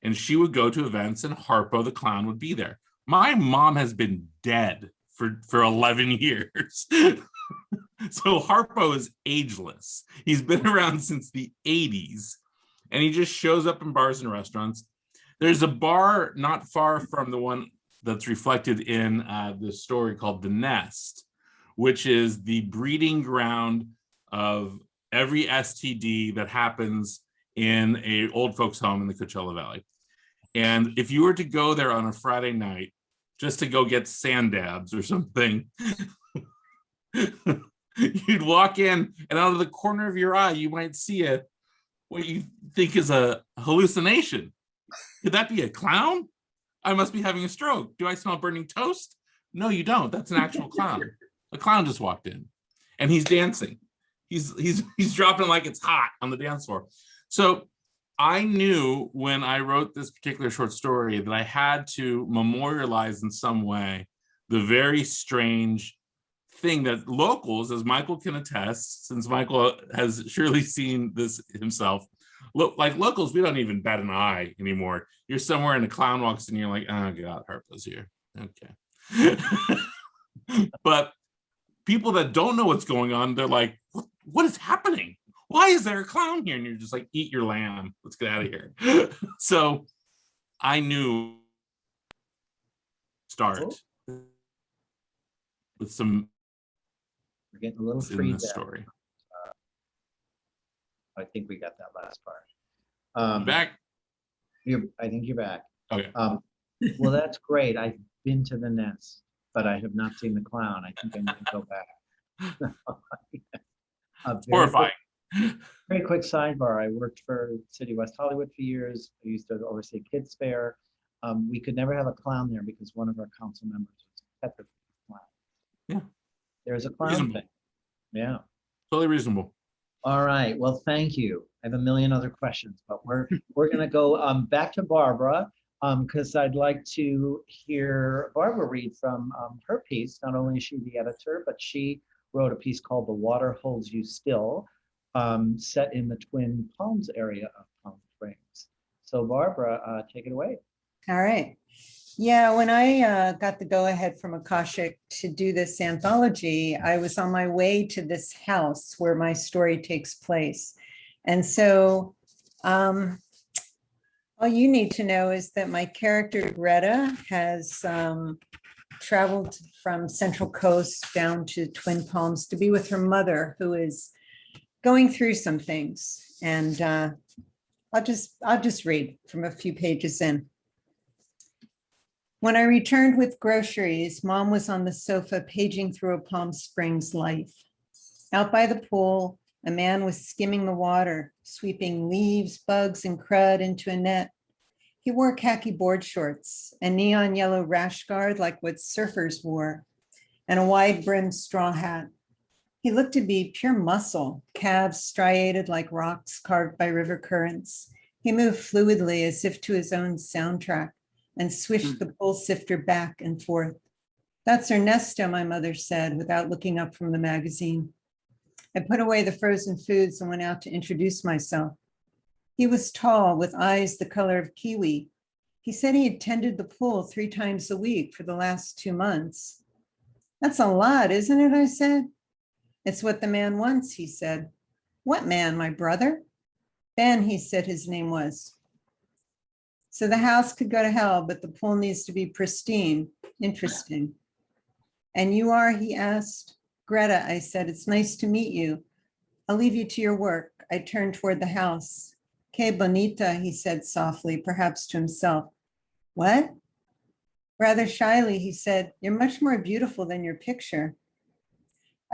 And she would go to events and Harpo the clown would be there. My mom has been dead for 11 years. So Harpo is ageless. He's been around since the 80s. And he just shows up in bars and restaurants. There's a bar not far from the one that's reflected in the story called The Nest, which is the breeding ground of every STD that happens in a old folks home in the Coachella Valley. And if you were to go there on a Friday night just to go get sand dabs or something, you'd walk in and out of the corner of your eye, you might see what you think is a hallucination. Could that be a clown? I must be having a stroke. Do I smell burning toast? No, you don't. That's an actual clown. A clown just walked in and he's dancing. He's dropping like it's hot on the dance floor. So I knew when I wrote this particular short story that I had to memorialize in some way the very strange thing that locals, as Michael can attest, since Michael has surely seen this himself, like locals, we don't even bat an eye anymore. You're somewhere and a clown walks in and you're like, oh God, Harpo's here. Okay. But people that don't know what's going on, they're like, what is happening? Why is there a clown here? And you're just like, eat your lamb. Let's get out of here. So I knew start with some. We're getting a little in free this story. I think we got that last part. Back. I think you're back. Okay. Well, that's great. I've been to the Nest, but I have not seen the clown. I think I need to go back. Horrifying. Very quick sidebar. I worked for City West Hollywood for years. I used to oversee Kids Fair. We could never have a clown there because one of our council members was petrified of clown. Yeah. There's a clown Reasonable. thing. Yeah. Totally reasonable. All right. Well, thank you. I have a million other questions, but we're going to go back to Barbara because I'd like to hear Barbara read from her piece. Not only is she the editor, but she wrote a piece called "The Water Holds You Still," set in the Twin Palms area of Palm Springs. So Barbara, take it away. All right. Yeah, when I got the go-ahead from Akashic to do this anthology, I was on my way to this house where my story takes place. And so all you need to know is that my character Greta has traveled from Central Coast down to Twin Palms to be with her mother, who is going through some things. And I'll just read from a few pages in. When I returned with groceries, Mom was on the sofa paging through a Palm Springs life. Out by the pool, a man was skimming the water, sweeping leaves, bugs, and crud into a net. He wore khaki board shorts, a neon yellow rash guard like what surfers wore, and a wide-brimmed straw hat. He looked to be pure muscle, calves striated like rocks carved by river currents. He moved fluidly as if to his own soundtrack, and swished the pool sifter back and forth. "That's Ernesto," my mother said, without looking up from the magazine. I put away the frozen foods and went out to introduce myself. He was tall, with eyes the color of kiwi. He said he had tended the pool 3 times a week for the last 2 months. "That's a lot, isn't it?" I said. "It's what the man wants," he said. "What man, my brother?" "Ben," he said his name was. "So the house could go to hell, but the pool needs to be pristine." Interesting. "And you are?" he asked. "Greta," I said. "It's nice to meet you. I'll leave you to your work." I turned toward the house. "Que bonita," he said softly, perhaps to himself. "What?" Rather shyly, he said, "You're much more beautiful than your picture."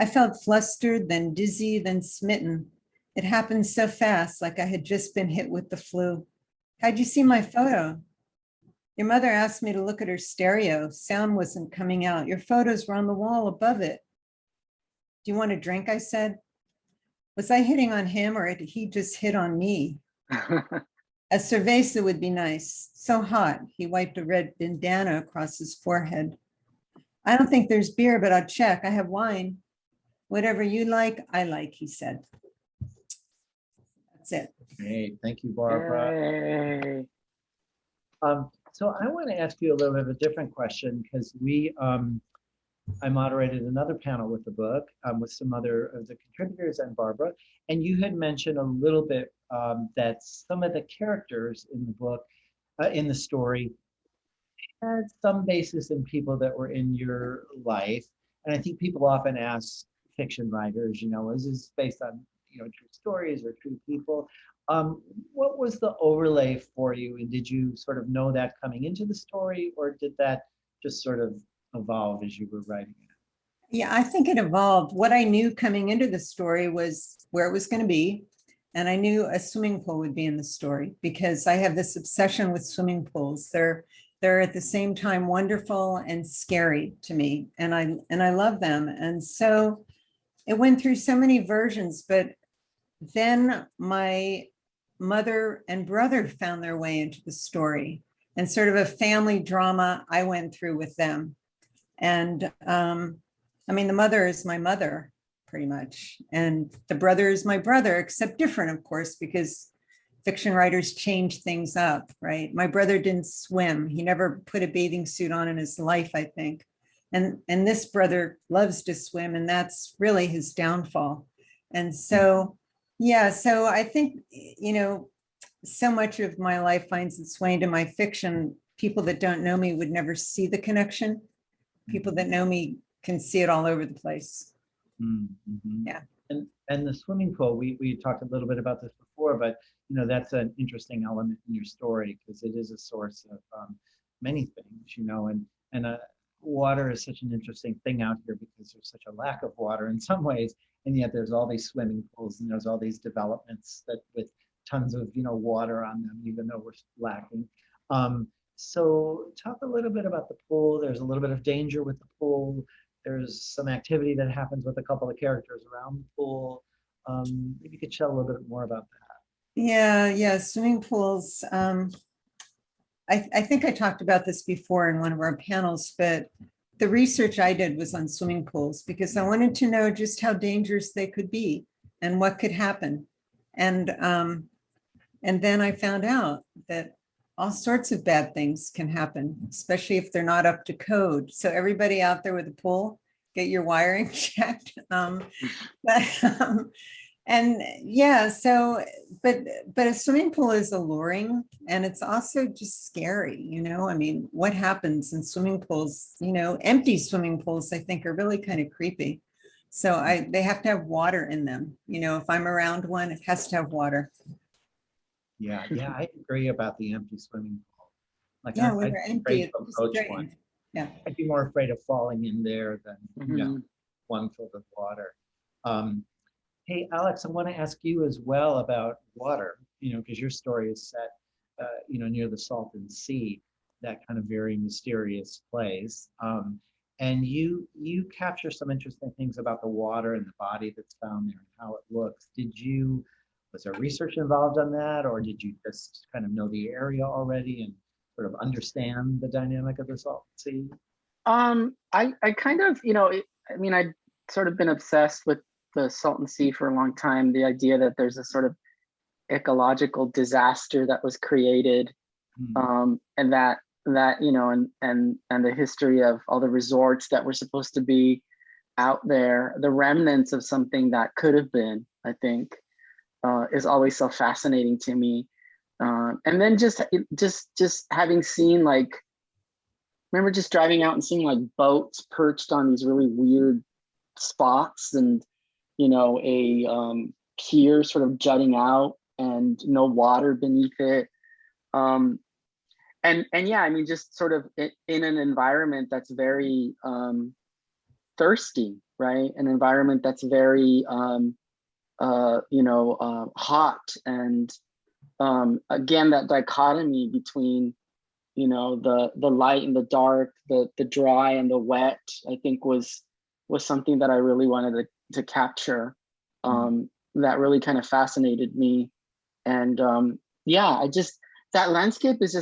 I felt flustered, then dizzy, then smitten. It happened so fast, like I had just been hit with the flu. "How'd you see my photo?" "Your mother asked me to look at her stereo. Sound wasn't coming out. Your photos were on the wall above it." "Do you want a drink?" I said. Was I hitting on him or had he just hit on me? "A cerveza would be nice. So hot." He wiped a red bandana across his forehead. "I don't think there's beer, but I'll check. I have wine." "Whatever you like, I like," he said. That's it. Great. Thank you, Barbara. Yay. So I want to ask you a little bit of a different question because I moderated another panel with the book with some other of the contributors and Barbara, and you had mentioned a little bit that some of the characters in the book, in the story, had some basis in people that were in your life. And I think people often ask fiction writers, is this based on true stories or true people? What was the overlay for you, and did you sort of know that coming into the story, or did that just sort of evolve as you were writing it? Yeah, I think it evolved. What I knew coming into the story was where it was going to be. And I knew a swimming pool would be in the story because I have this obsession with swimming pools. They're at the same time wonderful and scary to me. And I love them. And so it went through so many versions, but then my mother and brother found their way into the story, and sort of a family drama I went through with them. And the mother is my mother, pretty much. And the brother is my brother, except different, of course, because fiction writers change things up, right? My brother didn't swim. He never put a bathing suit on in his life, I think. And this brother loves to swim, and that's really his downfall. And so, yeah, so I think, so much of my life finds its way into my fiction. People that don't know me would never see the connection. People that know me can see it all over the place. Mm-hmm. Yeah. And the swimming pool, we talked a little bit about this before, but that's an interesting element in your story because it is a source of many things, and water is such an interesting thing out here because there's such a lack of water in some ways, and yet there's all these swimming pools and there's all these developments that with tons of water on them, even though we're lacking. So talk a little bit about the pool. There's a little bit of danger with the pool. There's some activity that happens with a couple of characters around the pool. Maybe you could share a little bit more about that. Yeah, swimming pools. I think I talked about this before in one of our panels, but the research I did was on swimming pools because I wanted to know just how dangerous they could be and what could happen. And then I found out that all sorts of bad things can happen, especially if they're not up to code. So everybody out there with a pool, get your wiring checked. And yeah, so, but a swimming pool is alluring and it's also just scary, I mean, what happens in swimming pools, empty swimming pools, I think are really kind of creepy. So they have to have water in them. If I'm around one, it has to have water. Yeah, I agree about the empty swimming pool. Like, Yeah, when I'd they're be empty, afraid to it's approach strange. one. Yeah. I'd be more afraid of falling in there than Mhm. one filled with water. Hey, Alex, I want to ask you as well about water, because your story is set, near the Salton Sea, that kind of very mysterious place. And you capture some interesting things about the water and the body that's found there and how it looks. Was there research involved on that, or did you just kind of know the area already and sort of understand the dynamic of the Salton Sea? I kind of, I'd sort of been obsessed with the Salton Sea for a long time. The idea that there's a sort of ecological disaster that was created, and that and the history of all the resorts that were supposed to be out there, the remnants of something that could have been, I think, is always so fascinating to me. And then just having seen, remember just driving out and seeing like boats perched on these really weird spots, and a pier sort of jutting out and no water beneath it. And yeah, I mean, just sort of in an environment that's very thirsty, right? An environment that's very hot, and again, that dichotomy between the light and the dark, the dry and the wet, I think was something that I really wanted to capture. That really kind of fascinated me. And that landscape is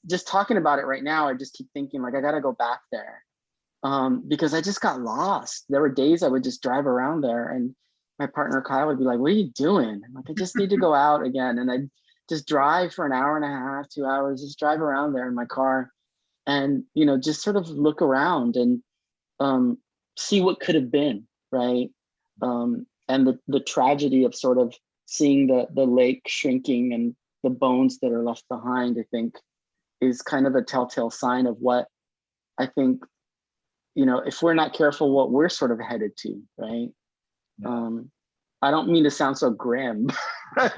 just talking about it right now, I just keep thinking like I gotta go back there, because I just got lost. There were days I would just drive around there and my partner Kyle would be like, "What are you doing?" I'm like, "I just need to go out again." And I'd just drive for an hour and a half, 2 hours, just drive around there in my car and, just sort of look around and see what could have been, right? And the tragedy of sort of seeing the lake shrinking and the bones that are left behind, I think, is kind of a telltale sign of what I think, if we're not careful, what we're sort of headed to, right? Yeah. I don't mean to sound so grim, but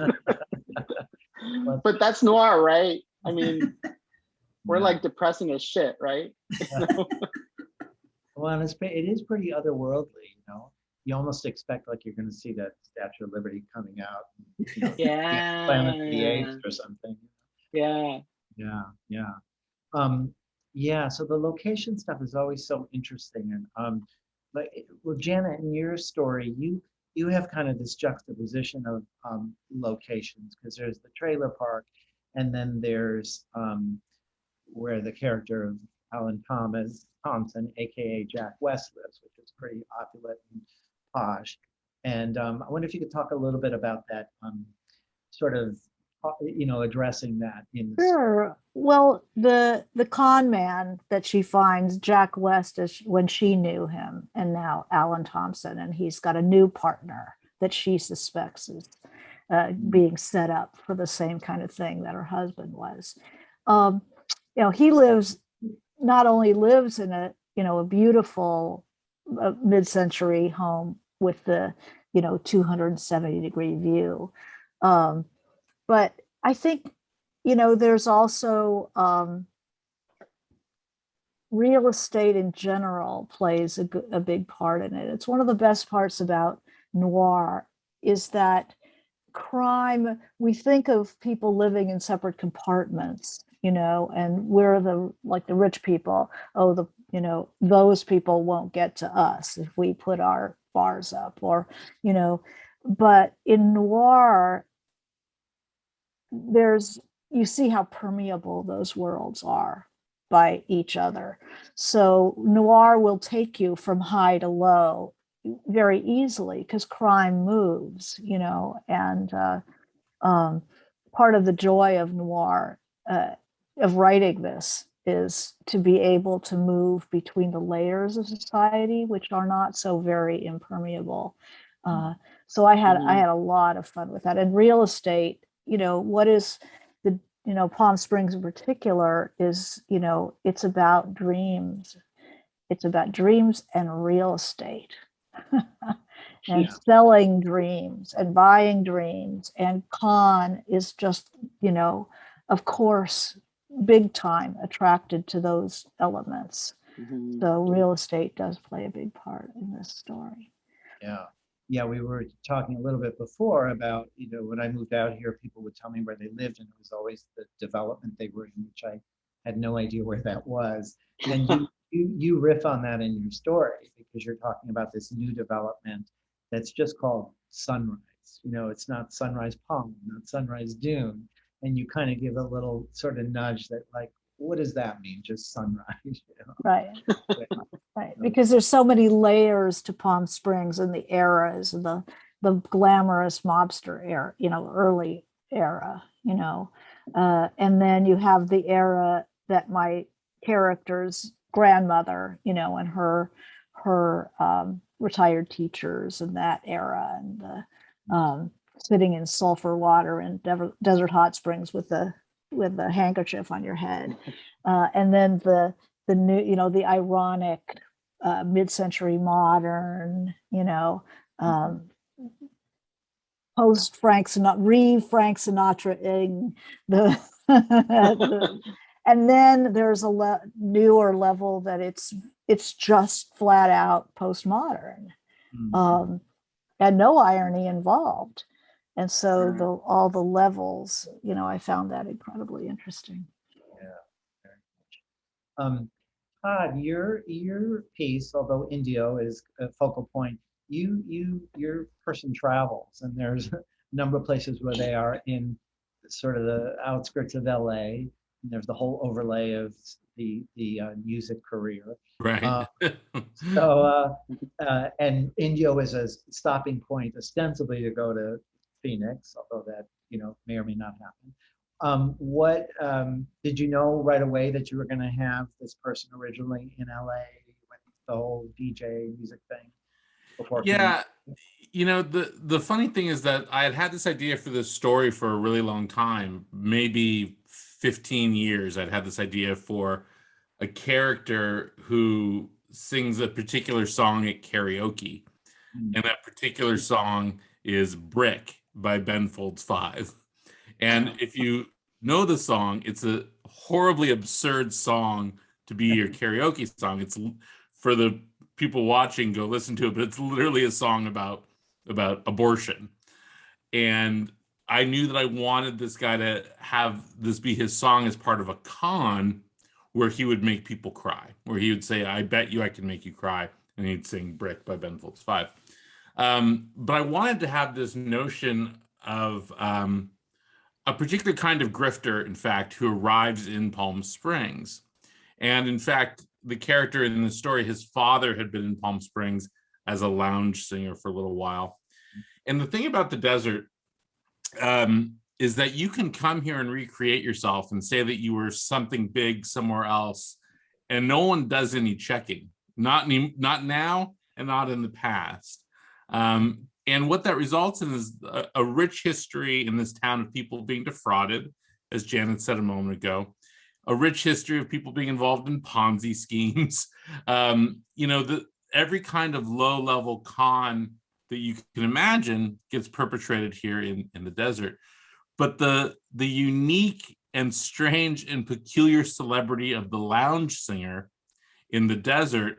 that's noir, right? I mean, we're like depressing as shit, right? Well, it is pretty otherworldly, You almost expect like you're going to see that Statue of Liberty coming out, Planet of the Apes or something. Yeah. So the location stuff is always so interesting. And well, Janet, in your story, you have kind of this juxtaposition of locations, because there's the trailer park, and then there's where the character of Alan Thompson, aka Jack West, lives, which is pretty opulent and posh. And I wonder if you could talk a little bit about that, sort of, addressing that in the Sure. Well, the con man that she finds, Jack West, is when she knew him, and now Alan Thompson, and he's got a new partner that she suspects is being set up for the same kind of thing that her husband was. He not only lives in a beautiful mid-century home with the 270-degree view, but I think there's also real estate in general plays a big part in it. It's one of the best parts about noir is that crime, we think of people living in separate compartments, and we're the rich people. Oh, those people won't get to us if we put our bars up, or, but in noir, you see how permeable those worlds are by each other. So noir will take you from high to low very easily because crime moves, and part of the joy of noir, of writing this, is to be able to move between the layers of society, which are not so very impermeable. So I had a lot of fun with that. And real estate, what is the, Palm Springs in particular is, it's about dreams. It's about dreams and real estate. And selling dreams and buying dreams. And con is just, of course, big time attracted to those elements. So real estate does play a big part in this story. Yeah, we were talking a little bit before about, when I moved out here, people would tell me where they lived, and it was always the development they were in, which I had no idea where that was. And you riff on that in your story, because you're talking about this new development that's just called Sunrise. It's not Sunrise Palm, not Sunrise Dune. And you kind of give a little sort of nudge that, like, what does that mean? Just sunrise? Right. Right. Because there's so many layers to Palm Springs and the eras, and the glamorous mobster era, early era, and then you have the era that my character's grandmother, and her retired teachers in that era, and sitting in sulfur water in desert hot springs with the handkerchief on your head, and then the new, the ironic mid-century modern, post Frank Sinatra-ing and then there's a newer level that it's just flat out postmodern, and no irony involved. And so all the levels, I found that incredibly interesting. Yeah, very much. Todd, your piece, although Indio is a focal point, your person travels, and there's a number of places where they are in sort of the outskirts of LA, and there's the whole overlay of the music career. Right. And Indio is a stopping point ostensibly to go to Phoenix, although that may or may not happen. What did you know right away that you were going to have this person originally in LA with the whole DJ music thing? Yeah, the funny thing is that I had this idea for this story for a really long time, maybe 15 years. I'd had this idea for a character who sings a particular song at karaoke, and that particular song is Brick by Ben Folds 5. And if you know the song, it's a horribly absurd song to be your karaoke song. It's, for the people watching, go listen to it, but it's literally a song about abortion. And I knew that I wanted this guy to have this be his song as part of a con where he would make people cry, where he would say, "I bet you I can make you cry," and he'd sing Brick by Ben Folds 5. But I wanted to have this notion of a particular kind of grifter, in fact, who arrives in Palm Springs. And in fact, the character in the story, his father had been in Palm Springs as a lounge singer for a little while. And the thing about the desert is that you can come here and recreate yourself and say that you were something big somewhere else, and no one does any checking, not now and not in the past. And what that results in is a rich history in this town of people being defrauded, as Janet said a moment ago, a rich history of people being involved in Ponzi schemes, every kind of low-level con that you can imagine gets perpetrated here in the desert. But the unique and strange and peculiar celebrity of the lounge singer in the desert,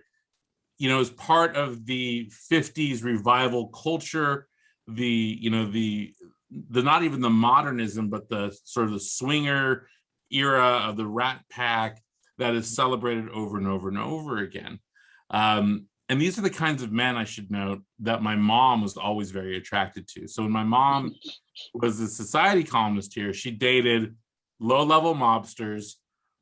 you know, as part of the 50s revival culture, the, you know, the not even the modernism, but the sort of the swinger era of the Rat Pack that is celebrated over and over and over again. And these are the kinds of men, I should note, that my mom was always very attracted to. So when my mom was the society columnist here, she dated low-level mobsters,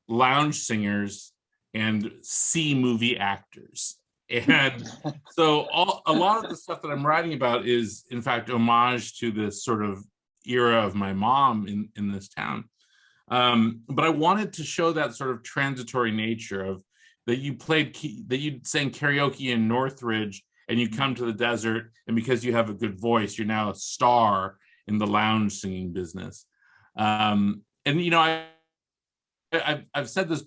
lounge singers, and C-movie actors. And so a lot of the stuff that I'm writing about is, in fact, homage to this sort of era of my mom in this town. But I wanted to show that sort of transitory nature of that you sang karaoke in Northridge and you come to the desert, and because you have a good voice, you're now a star in the lounge singing business. And you know, I've said this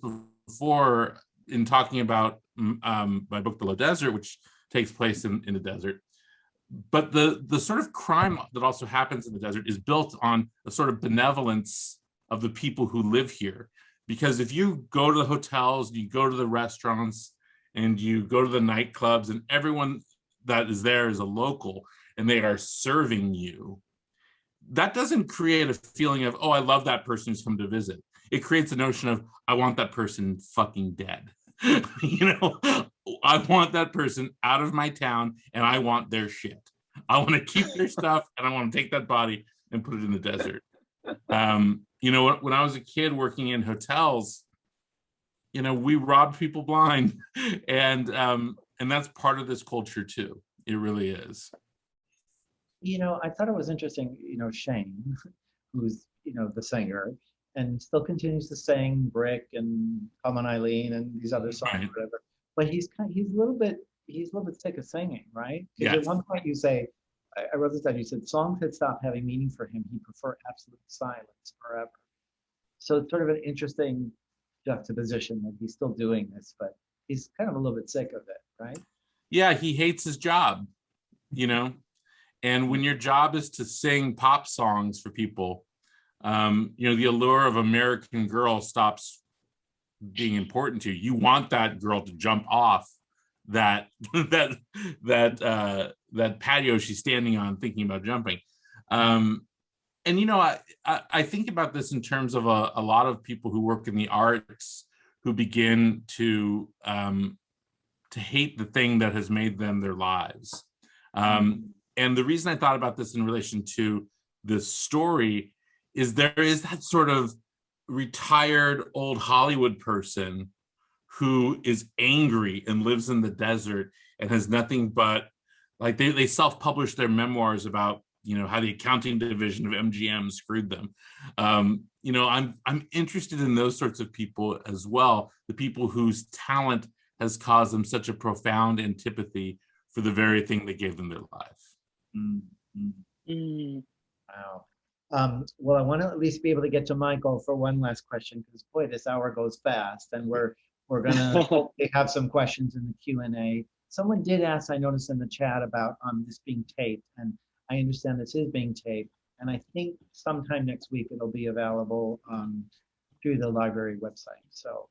before in talking about my book, The Low Desert, which takes place in the desert. But the sort of crime that also happens in the desert is built on a sort of benevolence of the people who live here. Because if you go to the hotels, you go to the restaurants, and you go to the nightclubs, and everyone that is there is a local, and they are serving you, that doesn't create a feeling of, oh, I love that person who's come to visit. It creates a notion of, I want that person fucking dead. You know, I want that person out of my town, and I want their shit. I want to keep their stuff, and I want to take that body and put it in the desert. You know, when I was a kid working in hotels, you know, we robbed people blind, and that's part of this culture too. It really is. You know, I thought it was interesting, you know, Shane, who's, you know, the singer, and still continues to sing Brick and Come on Eileen and these other songs, Right. or whatever. But he's a little bit sick of singing, right? Because Yes. at one point you say, I wrote this down, you said songs had stopped having meaning for him. He preferred absolute silence forever. So it's sort of an interesting juxtaposition that he's still doing this, but he's kind of a little bit sick of it, right? Yeah, he hates his job, you know, and when your job is to sing pop songs for people, you know, the allure of American Girl stops being important to you. You want that girl to jump off that patio she's standing on, thinking about jumping. And you know, I think about this in terms of a lot of people who work in the arts who begin to hate the thing that has made them their lives. And the reason I thought about this in relation to this story is there is that sort of retired old Hollywood person who is angry and lives in the desert and has nothing but, like, they self-publish their memoirs about, you know, how the accounting division of MGM screwed them. You know, I'm interested in those sorts of people as well, the people whose talent has caused them such a profound antipathy for the very thing that gave them their life. Wow. Well, I want to at least be able to get to Michael for one last question, because boy, this hour goes fast, and we're gonna hopefully have some questions in the Q&A. Someone did ask, I noticed in the chat, about this being taped, and I understand this is being taped, and I think sometime next week it'll be available through the library website, so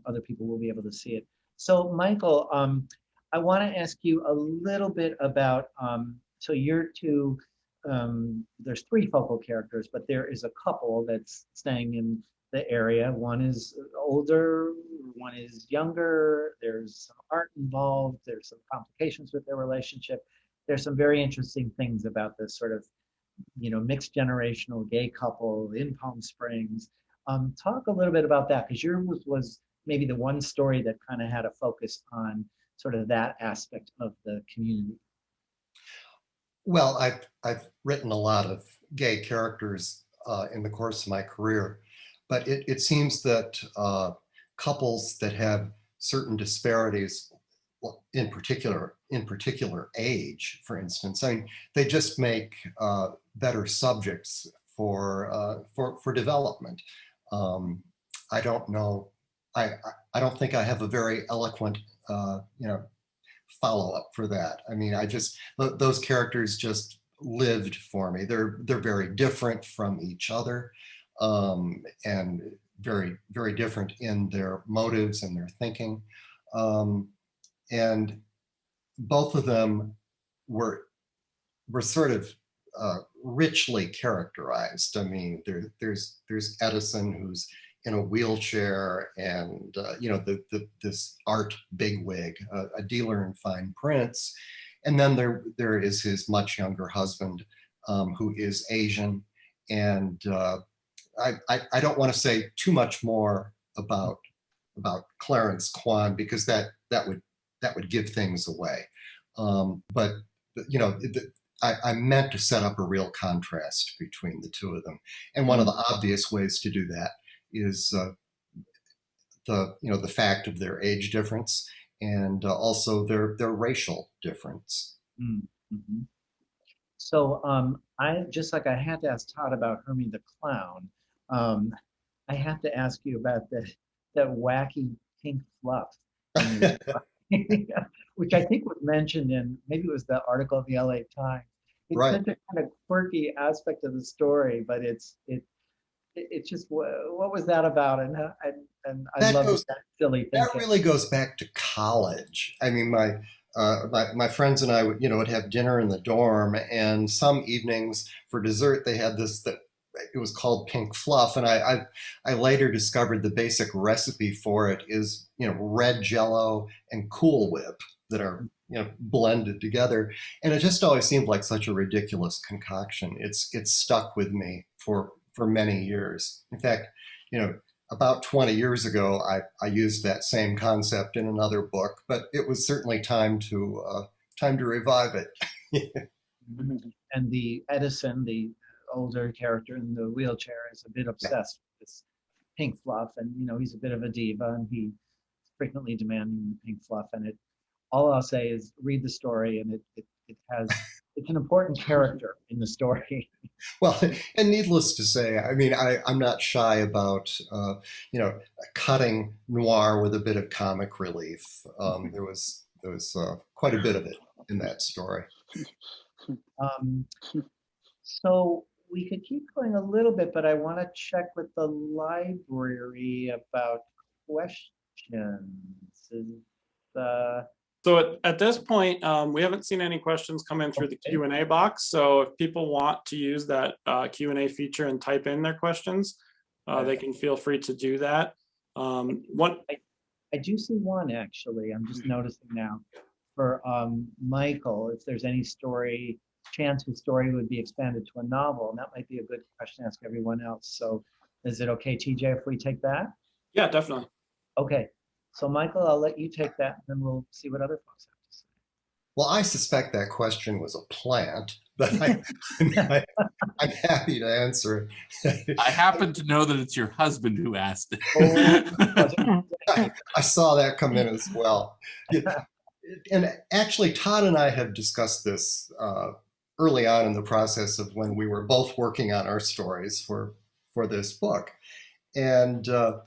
other people will be able to see it. So Michael, I want to ask you a little bit about, so you're two, there's three focal characters, but there is a couple that's staying in the area. One is older, one is younger, there's some art involved, there's some complications with their relationship. There's some very interesting things about this sort of, you know, mixed generational gay couple in Palm Springs. Talk a little bit about that, because yours was maybe the one story that kind of had a focus on sort of that aspect of the community. Well, I've written a lot of gay characters in the course of my career, but it seems that couples that have certain disparities, in particular age, for instance, I mean, they just make better subjects for development. I don't know. I don't think I have a very eloquent, you know, follow-up for that. I mean, those characters just lived for me. They're very different from each other, and very, very different in their motives and their thinking. And both of them were sort of richly characterized. I mean, there's Edison, who's in a wheelchair, and this art bigwig, a dealer in fine prints, and then there is his much younger husband, who is Asian, and I don't want to say too much more about Clarence Kwan, because that would give things away. But I meant to set up a real contrast between the two of them, and one of the obvious ways to do that is the fact of their age difference, and also their racial difference. Mm-hmm. So I just like I had to ask Todd about Hermie the Clown. I have to ask you about that wacky pink fluff, which I think was mentioned in, maybe it was the article of the LA Times. It's Right. such a kind of quirky aspect of the story, but it's just, what was that about? And I love that silly thinking. That really goes back to college. I mean, my friends and I would have dinner in the dorm, and some evenings for dessert they had this that it was called pink fluff, and I later discovered the basic recipe for it is red Jello and Cool Whip that are blended together, and it just always seemed like such a ridiculous concoction. It's stuck with me for many years. In fact, about 20 years ago, I used that same concept in another book, but it was certainly time to revive it. And the Edison, the older character in the wheelchair, is a bit obsessed with this pink fluff, and he's a bit of a diva, and he's frequently demanding the pink fluff. And all I'll say is read the story, and it's an important character in the story. Well, and needless to say, I mean, I'm not shy about, cutting noir with a bit of comic relief. There was quite a bit of it in that story. So we could keep going a little bit, but I want to check with the library about questions. So at this point, we haven't seen any questions come in through the Q&A box. So if people want to use that Q&A feature and type in their questions, they can feel free to do that. I do see one, actually. I'm just noticing now. For Michael, if there's any chance his story would be expanded to a novel, and that might be a good question to ask everyone else. So is it okay, TJ, if we take that? Yeah, definitely. Okay. So Michael, I'll let you take that, and then we'll see what other folks have to say. Well, I suspect that question was a plant, but I'm happy to answer it. I happen to know that it's your husband who asked it. I saw that come in as well. Yeah. And actually, Todd and I have discussed this early on in the process of when we were both working on our stories for this book. And I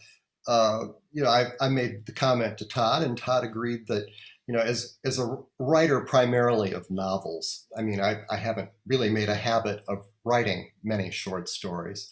made the comment to Todd, and Todd agreed that, as a writer primarily of novels, I mean, I haven't really made a habit of writing many short stories.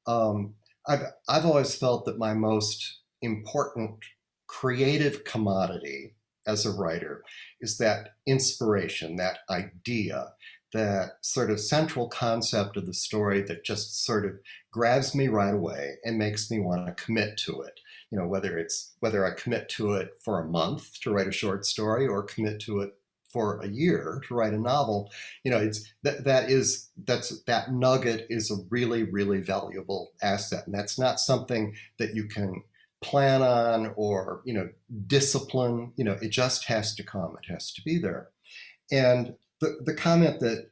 I've always felt that my most important creative commodity as a writer is that inspiration, that idea, that sort of central concept of the story that just sort of grabs me right away and makes me want to commit to it. Whether I commit to it for a month to write a short story or commit to it for a year to write a novel, that nugget is a really, really valuable asset. And that's not something that you can plan on or, discipline. It just has to come. It has to be there. And the comment that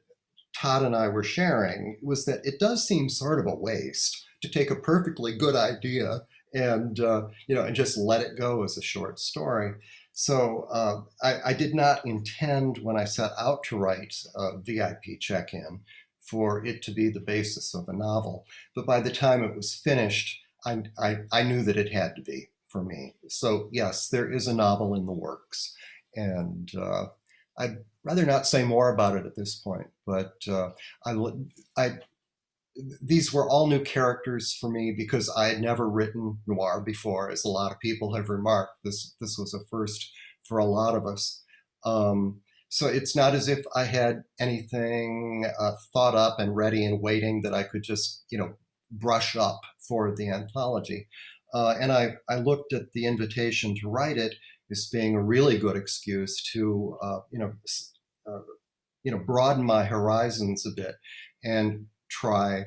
Todd and I were sharing was that it does seem sort of a waste to take a perfectly good idea and and just let it go as a short story. So I did not intend, when I set out to write VIP Check-In, for it to be the basis of a novel. But by the time it was finished, I knew that it had to be for me. So yes, there is a novel in the works, and I'd rather not say more about it at this point. But these were all new characters for me because I had never written noir before, as a lot of people have remarked. This was a first for a lot of us. So it's not as if I had anything thought up and ready and waiting that I could just, brush up for the anthology. And I looked at the invitation to write it as being a really good excuse to, broaden my horizons a bit and try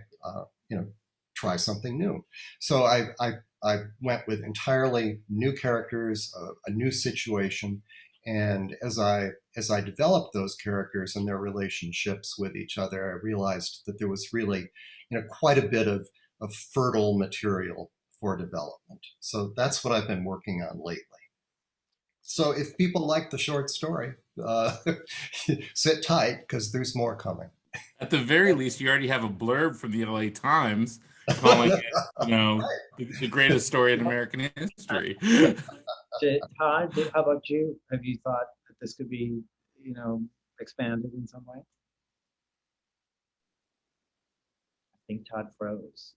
something new. So I went with entirely new characters, a new situation. And as I developed those characters and their relationships with each other, I realized that there was really, quite a bit of fertile material for development. So that's what I've been working on lately. So if people like the short story, sit tight because there's more coming. At the very least, you already have a blurb from the LA Times calling it, the greatest story in American history. Todd, how about you? Have you thought that this could be, expanded in some way? I think Todd froze.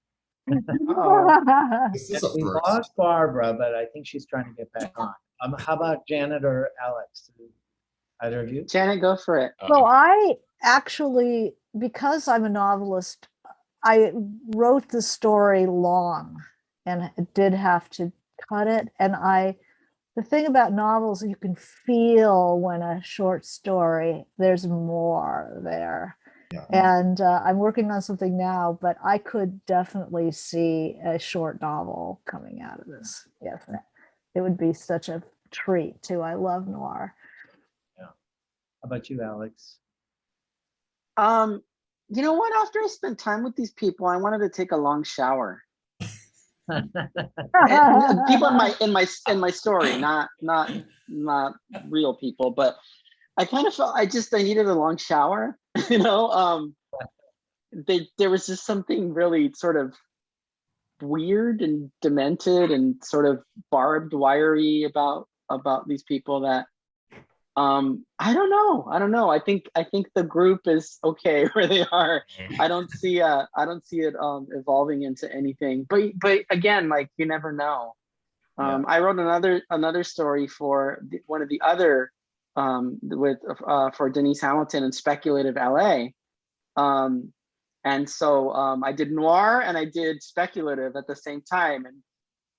This is a We first. lost Barbara, but I think she's trying to get back on. How about Janet or Alex? Either of you? Janet, go for it. So I actually, because I'm a novelist, I wrote the story long and did have to cut it. And the thing about novels, you can feel when a short story, there's more there. Yeah. And I'm working on something now, but I could definitely see a short novel coming out of this. Yes, it would be such a treat too. I love noir. Yeah. How about you, Alex? You know what? After I spent time with these people, I wanted to take a long shower. And people in my story, not real people, but I kind of felt I needed a long shower. There was just something really sort of weird and demented and sort of barbed wiry about these people that I don't know. I think the group is okay where they are. I don't see it evolving into anything. But again, like, you never know. I wrote another story for one of the other for Denise Hamilton in Speculative LA. And so I did noir and I did speculative at the same time.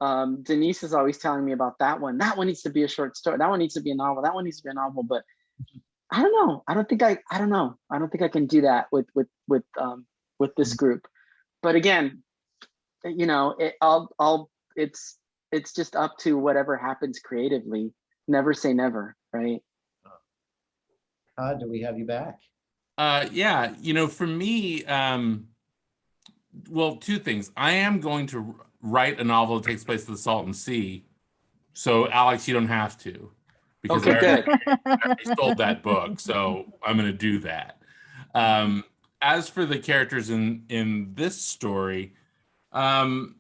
And Denise is always telling me about that one. That one needs to be a short story. That one needs to be a novel. That one needs to be a novel. But I don't know. I don't think I can do that with this group. But again, it's just up to whatever happens creatively. Never say never, right? Todd, do we have you back? Yeah, for me, well, two things. I am going to write a novel that takes place at the Salton Sea. So, Alex, you don't have to. Because I already sold that book, so I'm going to do that. As for the characters in this story, no,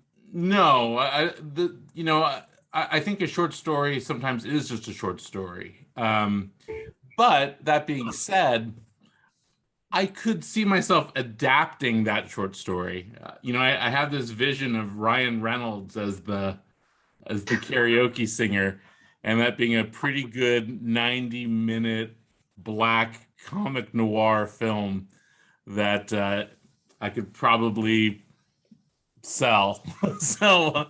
I think a short story sometimes is just a short story. But that being said, I could see myself adapting that short story. I have this vision of Ryan Reynolds as the karaoke singer, and that being a pretty good 90-minute black comic noir film that I could probably sell. So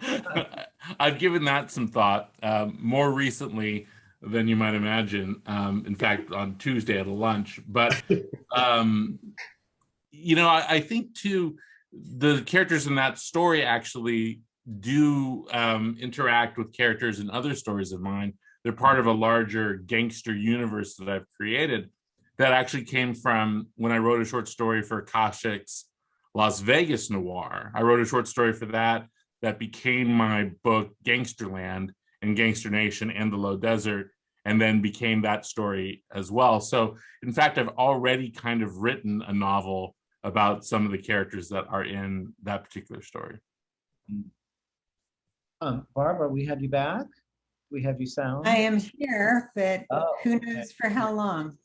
I've given that some thought more recently than you might imagine. In fact, on Tuesday at a lunch. But, I think, too, the characters in that story actually do interact with characters in other stories of mine. They're part of a larger gangster universe that I've created that actually came from when I wrote a short story for Koshik's Las Vegas Noir. I wrote a short story for that became my book Gangsterland and Gangster Nation and the Low Desert, and then became that story as well. So in fact, I've already kind of written a novel about some of the characters that are in that particular story. Barbara, we have you back? We have you sound? I am here, but who knows for how long?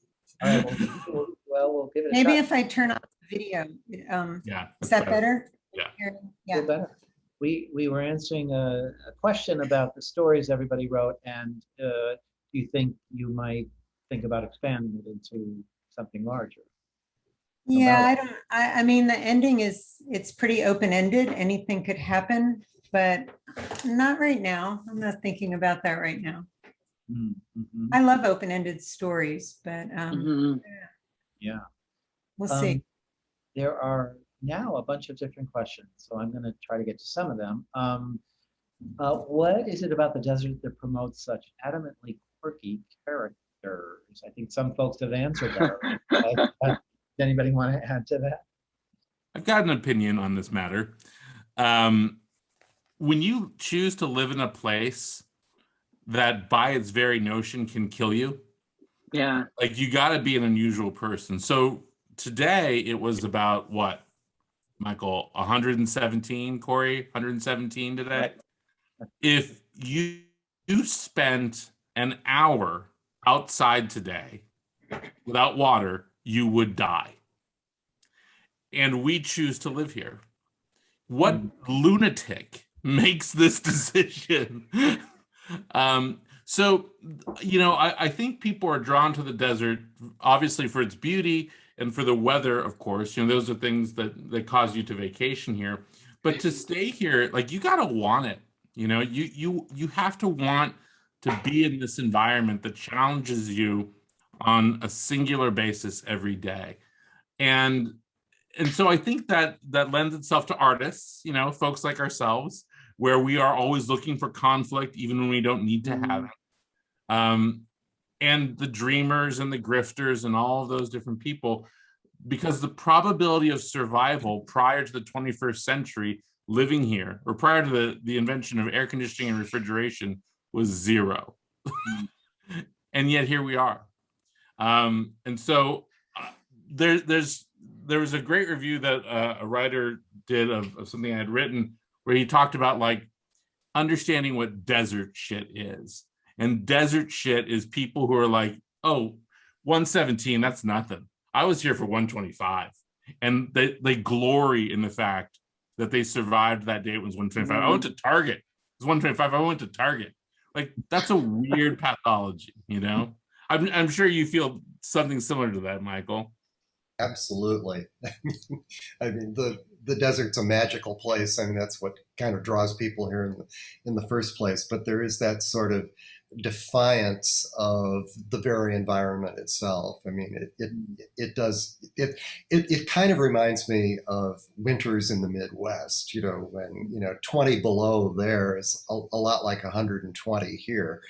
All right, well, we'll give it a Maybe shot. if I turn off the video. Yeah. Is that better? Yeah. Yeah. Feel better. We were answering a question about the stories everybody wrote, and do you think you might think about expanding it into something larger? Yeah, I mean, the ending it's pretty open-ended. Anything could happen, but not right now. I'm not thinking about that right now. Mm-hmm. I love open-ended stories, but Yeah. we'll see. There are now a bunch of different questions, so I'm going to try to get to some of them. What is it about the desert that promotes such adamantly quirky characters? I think some folks have answered that. Does anybody want to add to that? I've got an opinion on this matter. When you choose to live in a place that by its very notion can kill you, Yeah. like you got to be an unusual person. So today it was about what, Michael, 117, Corey, 117 today. If you spent an hour outside today without water, you would die. And we choose to live here. What lunatic makes this decision? So, I think people are drawn to the desert, obviously for its beauty and for the weather, of course. Those are things that cause you to vacation here. But to stay here, like, you got to want it. You have to want to be in this environment that challenges you on a singular basis every day. And so I think that lends itself to artists, folks like ourselves, where we are always looking for conflict, even when we don't need to have it. And the dreamers and the grifters and all of those different people, because the probability of survival prior to the 21st century living here, or prior to the invention of air conditioning and refrigeration, was zero. And yet here we are. And so there was a great review that a writer did of something I had written, where he talked about like understanding what desert shit is. And desert shit is people who are like, oh, 117, that's nothing. I was here for 125. And they glory in the fact that they survived that day. It was 125. I went to Target. It was 125. I went to Target. Like, that's a weird pathology, I'm sure you feel something similar to that, Michael. Absolutely. I mean, the desert's a magical place. I mean, that's what kind of draws people here in the first place. But there is that sort of defiance of the very environment itself. I mean, it kind of reminds me of winters in the Midwest, when 20 below there is a lot like 120 here.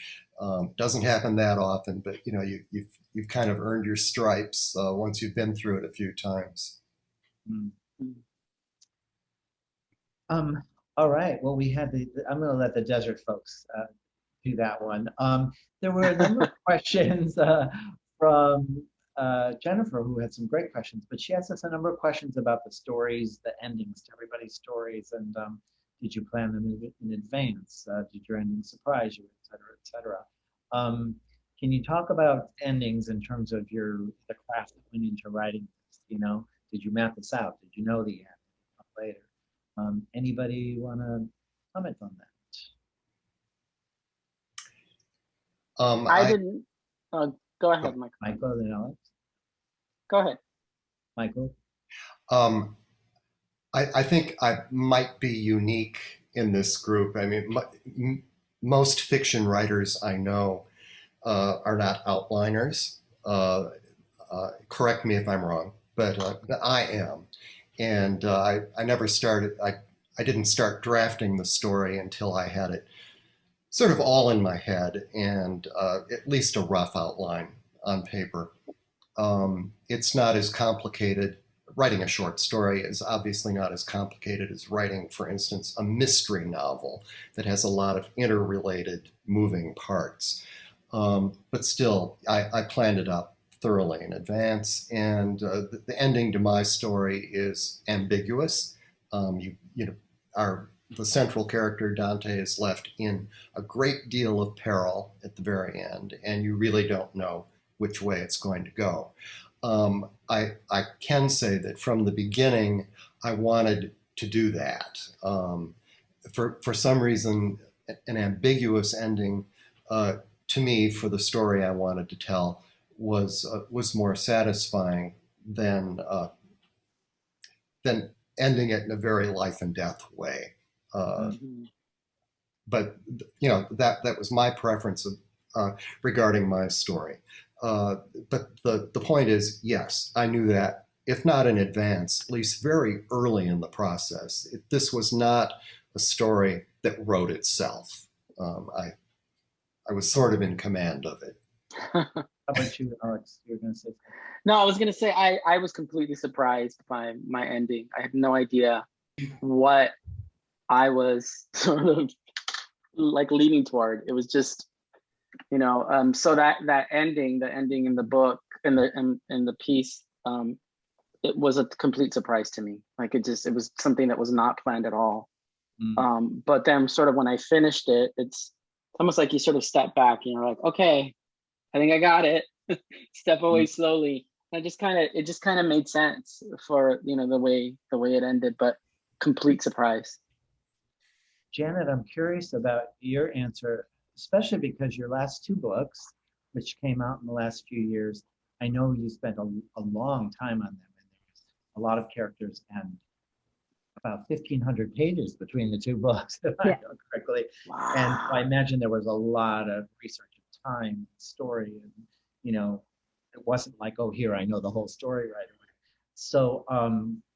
Doesn't happen that often, but you've kind of earned your stripes once you've been through it a few times. All right. Well, we had I'm going to let the desert folks do that one. There were a number of questions from Jennifer, who had some great questions, but she asked us a number of questions about the stories, the endings to everybody's stories, and did you plan them in advance? Did your ending surprise you, et cetera, et cetera? Can you talk about endings in terms of the craft that went into writing this? Did you map this out? Did you know the end later? Anybody want to comment on that? I didn't. Go ahead, Michael. Michael, then Alex. Go ahead. Michael. I think I might be unique in this group. I mean, most fiction writers I know are not outliners. Correct me if I'm wrong, but I am. And I never started, I didn't start drafting the story until I had it sort of all in my head and at least a rough outline on paper. It's not as complicated. Writing a short story is obviously not as complicated as writing, for instance, a mystery novel that has a lot of interrelated moving parts. But still, I planned it up thoroughly in advance, and the ending to my story is ambiguous. The central character, Dante, is left in a great deal of peril at the very end, and you really don't know which way it's going to go. I can say that from the beginning, I wanted to do that. For some reason, an ambiguous ending to me for the story I wanted to tell was more satisfying than ending it in a very life and death way. But that was my preference regarding my story. But the point is, yes, I knew that, if not in advance, at least very early in the process. This was not a story that wrote itself. I was sort of in command of it. How about you, Alex? You're going to say something? No, I was going to say I was completely surprised by my ending. I had no idea what I was sort of like leaning toward. It was just, so that ending, the ending in the book, in the piece, it was a complete surprise to me. Like it was something that was not planned at all. But then sort of when I finished it, it's almost like you sort of step back and you're like, okay, I think I got it. Step away slowly. It just kind of made sense for, the way it ended, but complete surprise. Janet, I'm curious about your answer, especially because your last two books, which came out in the last few years, I know you spent a long time on them, and there's a lot of characters and about 1,500 pages between the two books, if I know correctly. Wow. And I imagine there was a lot of research and time and story, and it wasn't like, oh, here, I know the whole story right away. So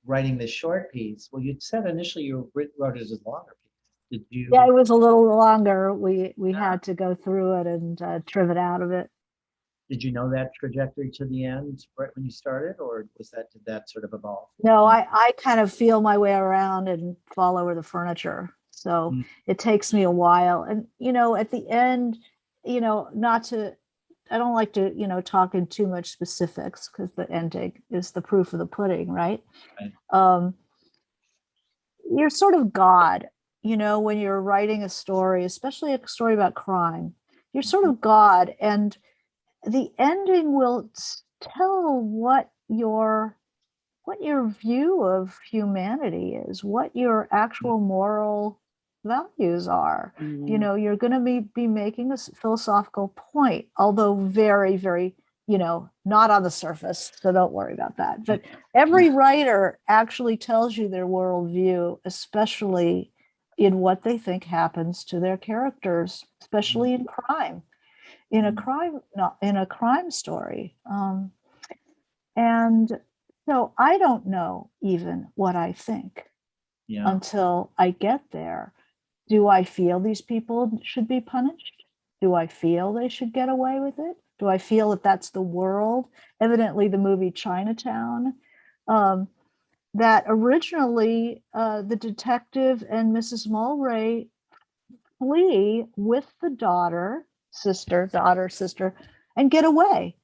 writing this short piece, well, you said initially you wrote it as a longer piece. Did you? Yeah, it was a little longer. We had to go through it and trim it out of it. Did you know that trajectory to the end right when you started, or did that sort of evolve? No, I kind of feel my way around and fall over the furniture. So it takes me a while. And, at the end, I don't like to, talk in too much specifics because the ending is the proof of the pudding, right? You're sort of God, when you're writing a story, especially a story about crime, you're sort of God, and the ending will tell what your view of humanity is, what your actual moral values are. You're going to be making a philosophical point, although very, very, not on the surface. So don't worry about that. But every writer actually tells you their worldview, especially in what they think happens to their characters, especially in crime. In a crime story. And so I don't know even what I think until I get there. Do I feel these people should be punished? Do I feel they should get away with it? Do I feel that that's the world? Evidently, the movie Chinatown, that originally the detective and Mrs. Mulwray flee with the daughter, sister, and get away.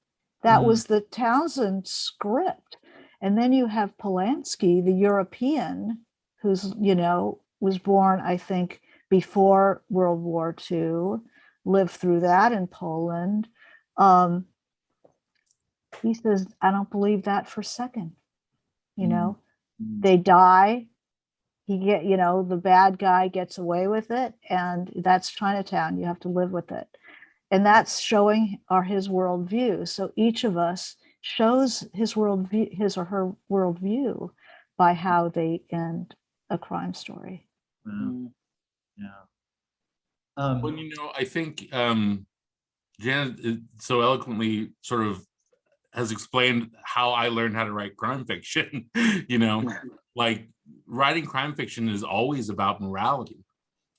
That was the Townsend script. And then you have Polanski, the European, who's, was born, I think, before World War II, lived through that in Poland. He says, I don't believe that for a second. They die. The bad guy gets away with it, and that's Chinatown. You have to live with it. And that's showing his worldview. So each of us shows his worldview, his or her worldview, by how they end a crime story. Wow. Yeah. Well, I think Janet so eloquently sort of has explained how I learned how to write crime fiction. Like writing crime fiction is always about morality,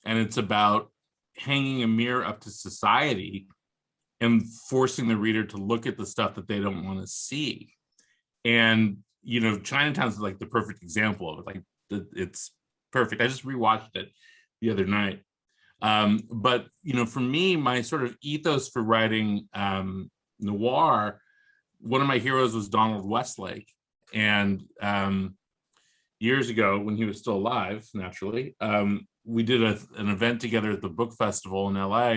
and it's about hanging a mirror up to society and forcing the reader to look at the stuff that they don't want to see. And Chinatown's like the perfect example of it. Like it's perfect. I just rewatched it the other night. But for me, my sort of ethos for writing noir, one of my heroes was Donald Westlake. And years ago, when he was still alive, naturally, we did an event together at the book festival in LA.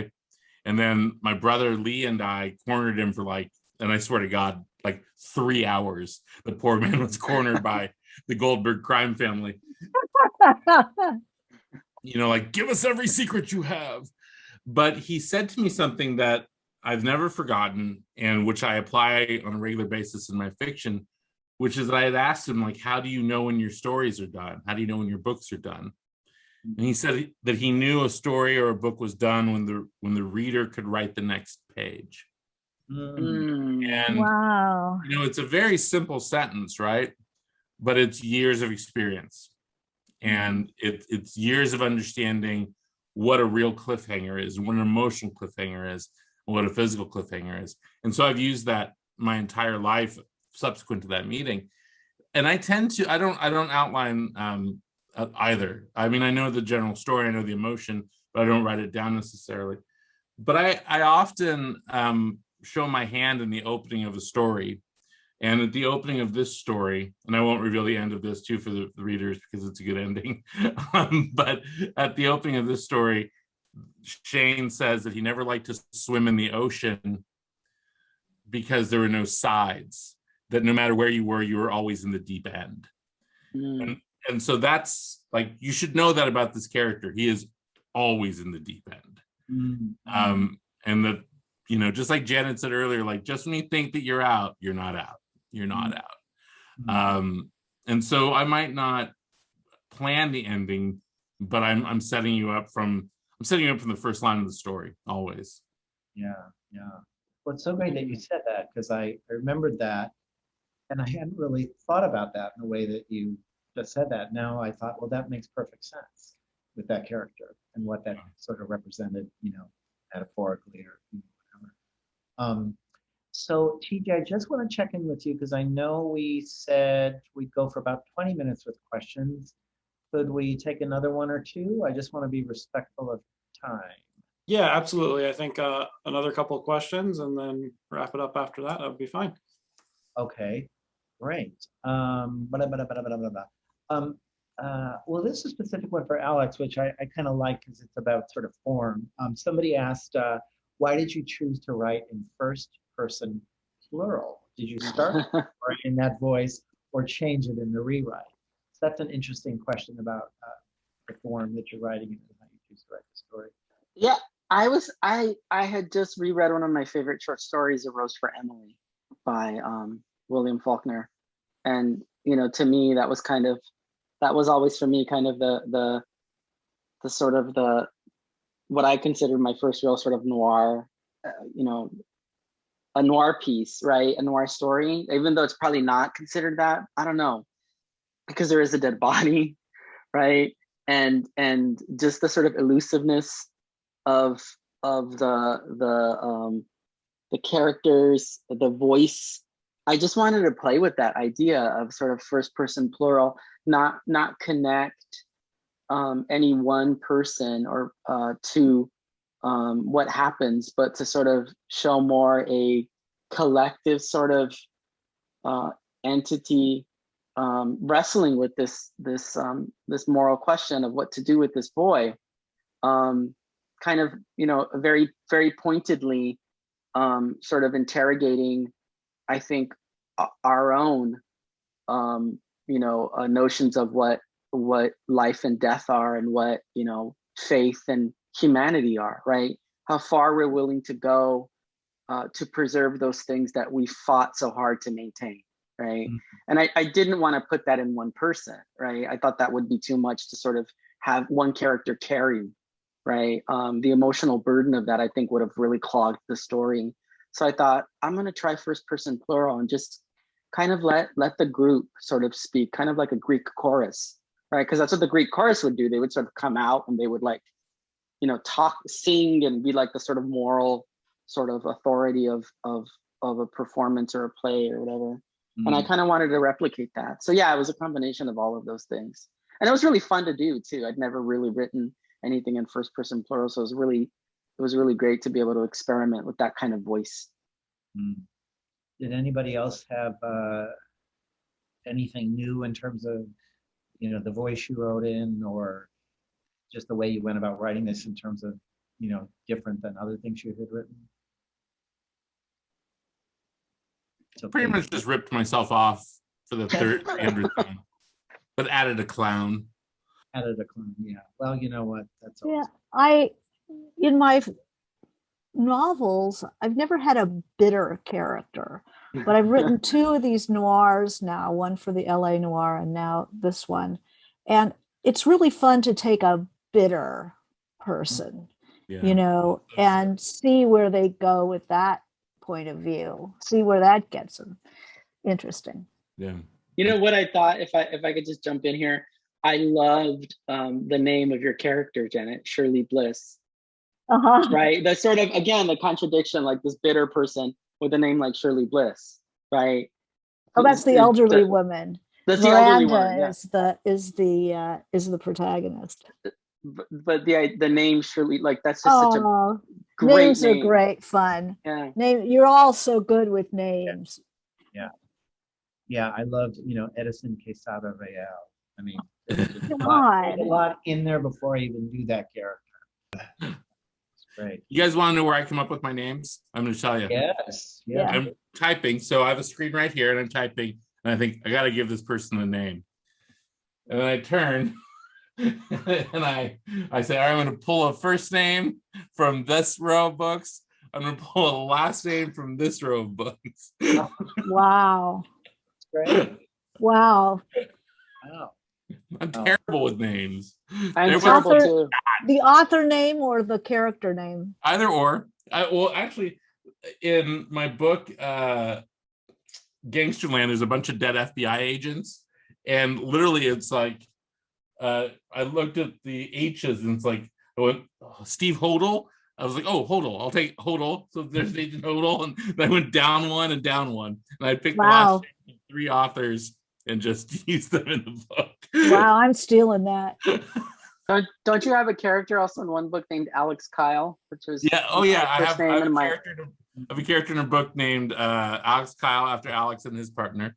And then my brother Lee and I cornered him for like and I swear to God, like 3 hours, the poor man was cornered by the Goldberg crime family. You know, like, give us every secret you have. But he said to me something that I've never forgotten, and which I apply on a regular basis in my fiction, which is that I had asked him, like, how do you know when your stories are done? How do you know when your books are done? And he said that he knew a story or a book was done when the reader could write the next page. And Wow. you know, it's a very simple sentence, right? But it's years of experience, and it's years of understanding what a real cliffhanger is, what an emotional cliffhanger is, and what a physical cliffhanger is. And so I've used that my entire life subsequent to that meeting. And I tend to, I don't outline either. I mean, I know the general story, I know the emotion, but I don't write it down necessarily. But I often show my hand in the opening of a story. And at the opening of this story, and I won't reveal the end of this too for the readers because it's a good ending, but at the opening of this story, Shane says that he never liked to swim in the ocean because there were no sides, that no matter where you were always in the deep end. And so that's like, you should know that about this character. He is always in the deep end. And that, you know, just like Janet said earlier, like, just when you think that you're out, you're not out. You're not out. And so I might not plan the ending, but I'm setting you up from the first line of the story always. Yeah. Well, it's so great that you said that, because I remembered that, and I hadn't really thought about that in the way that you just said that. Now I thought, well, that makes perfect sense with that character and what that sort of represented, you know, metaphorically or whatever. So TJ, I just want to check in with you because I know we said we'd go for about 20 minutes with questions. Could we take another one or two? I just want to be respectful of time. Yeah, absolutely. I think another couple of questions and then wrap it up after that. That would be fine. Okay, great. Well, this is a specific one for Alex, which I kind of like because it's about sort of form. Somebody asked, why did you choose to write in first person plural? Did you start in that voice or change it in the rewrite? So that's an interesting question about the form that you're writing in and how you choose to write the story. Yeah, I had just reread one of my favorite short stories, A Rose for Emily, by William Faulkner. And, you know, to me, that was always for me kind of the sort of what I considered my first real sort of noir, you know, a noir piece, right? A noir story, even though it's probably not considered that. I don't know, because there is a dead body, right? And just the sort of elusiveness of the characters, the voice. I just wanted to play with that idea of sort of first person plural, not connect any one person or to what happens, but to sort of show more a collective sort of entity wrestling with this moral question of what to do with this boy. Kind of, you know, very, very pointedly sort of interrogating, I think, our own, you know, notions of what life and death are and what, you know, faith and humanity are, right? How far we're willing to go to preserve those things that we fought so hard to maintain, right? And I didn't want to put that in one person, right? I thought that would be too much to sort of have one character carry, right? The emotional burden of that, I think, would have really clogged the story. So I thought, I'm going to try first person plural and just kind of let the group sort of speak, kind of like a Greek chorus, right? Because that's what the Greek chorus would do. They would sort of come out and they would, like, you know, talk, sing, and be like the sort of moral sort of authority of a performance or a play or whatever. And I kind of wanted to replicate that. So yeah, it was a combination of all of those things. And it was really fun to do too. I'd never really written anything in first person plural. So it was really great to be able to experiment with that kind of voice. Did anybody else have anything new in terms of, you know, the voice you wrote in, or just the way you went about writing this in terms of, you know, different than other things you had written? So Pretty much just ripped myself off for the 300th time, but added a clown. added a clown. Yeah. Well, you know what? That's Yeah, always in my novels, I've never had a bitter character, but I've written two of these noirs now, one for the LA Noir and now this one. And it's really fun to take a bitter person, Yeah. and see where they go with that point of view, see where that gets them. Interesting. Yeah. You know what I thought, if I could just jump in here, I loved the name of your character, Janet, Shirley Bliss. Uh-huh. Right? That's sort of, again, the contradiction, like this bitter person with a name like Shirley Bliss, right? Oh, that's the elderly woman. That's the elderly woman. Miranda is the protagonist. But the name Shirley, like that's just such a great names name. Are great fun. Yeah. You're all so good with names. Yeah, I loved, Edison Quesada Real. I mean, Come there's on. a lot in there before I even do that character. It's great. You guys want to know where I come up with my names? I'm going to tell you. Yes. Yeah. I'm typing, so I have a screen right here, and I'm typing, and I think I got to give this person a name. And then I turn, and I say, all right, I'm going to pull a first name from this row of books. I'm going to pull a last name from this row of books. Wow. Great. Wow. Wow. I'm terrible with names. I'm terrible too. The author name or the character name? Either or. Well, actually, in my book, Gangsterland, there's a bunch of dead FBI agents, and literally it's like I looked at the H's and it's like I went, Steve Hodel. I was like, oh, Hodel, I'll take Hodel. So there's Agent Hodel, and I went down one, and I picked the last 3 authors and just used them in the book. Wow, I'm stealing that. Don't you have a character also in one book named Alex Kyle, which was I have a character in a book named Alex Kyle after Alex and his partner.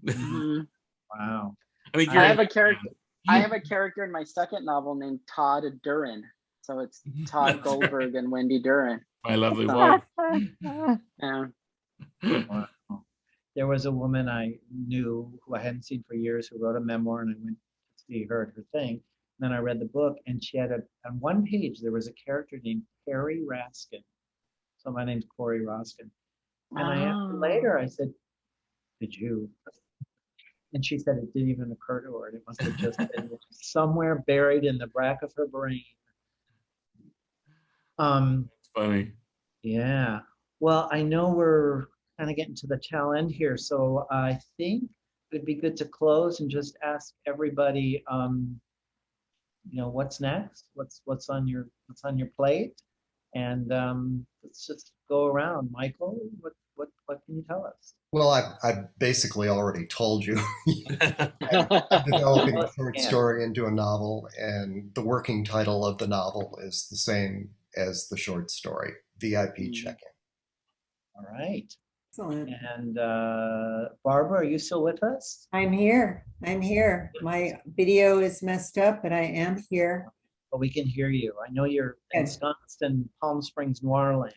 Wow. I have a character in my second novel named Todd Duran. So it's Tod Goldberg and Wendy Duran. My lovely wife. Yeah. Wow. There was a woman I knew who I hadn't seen for years who wrote a memoir, and I went to see her thing. And then I read the book, and she had on one page, there was a character named Corey Roskin. So my name's Corey Roskin. And I asked her later, I said, did you? And she said it didn't even occur to her. It must have just been somewhere buried in the back of her brain. It's funny. Yeah. Well, I know we're kind of getting to the tail end here, so I think it'd be good to close and just ask everybody, what's next? What's on your plate? And let's just go around. Michael, what can you tell us? Well, I basically already told you. I'm developing a short story into a novel, and the working title of the novel is the same as the short story, VIP Check-In. All right. Excellent. And Barbara, are you still with us? I'm here. My video is messed up, but I am here. Well, we can hear you. I know you're ensconced in Palm Springs Noir land,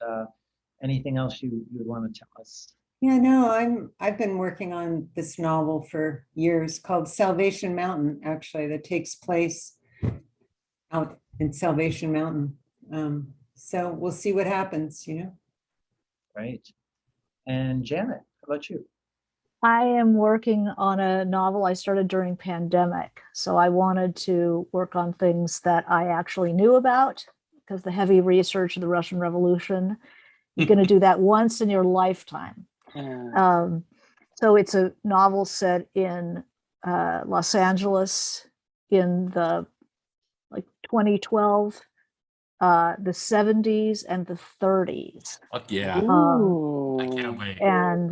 but anything else you would want to tell us? Yeah, no, I've been working on this novel for years called Salvation Mountain, actually, that takes place out in Salvation Mountain. So we'll see what happens, Right. And Janet, how about you? I am working on a novel I started during pandemic. So I wanted to work on things that I actually knew about, because the heavy research of the Russian Revolution, you're going to do that once in your lifetime. So it's a novel set in Los Angeles in the 2012, the 70s and the 30s. Fuck yeah. I can't wait. And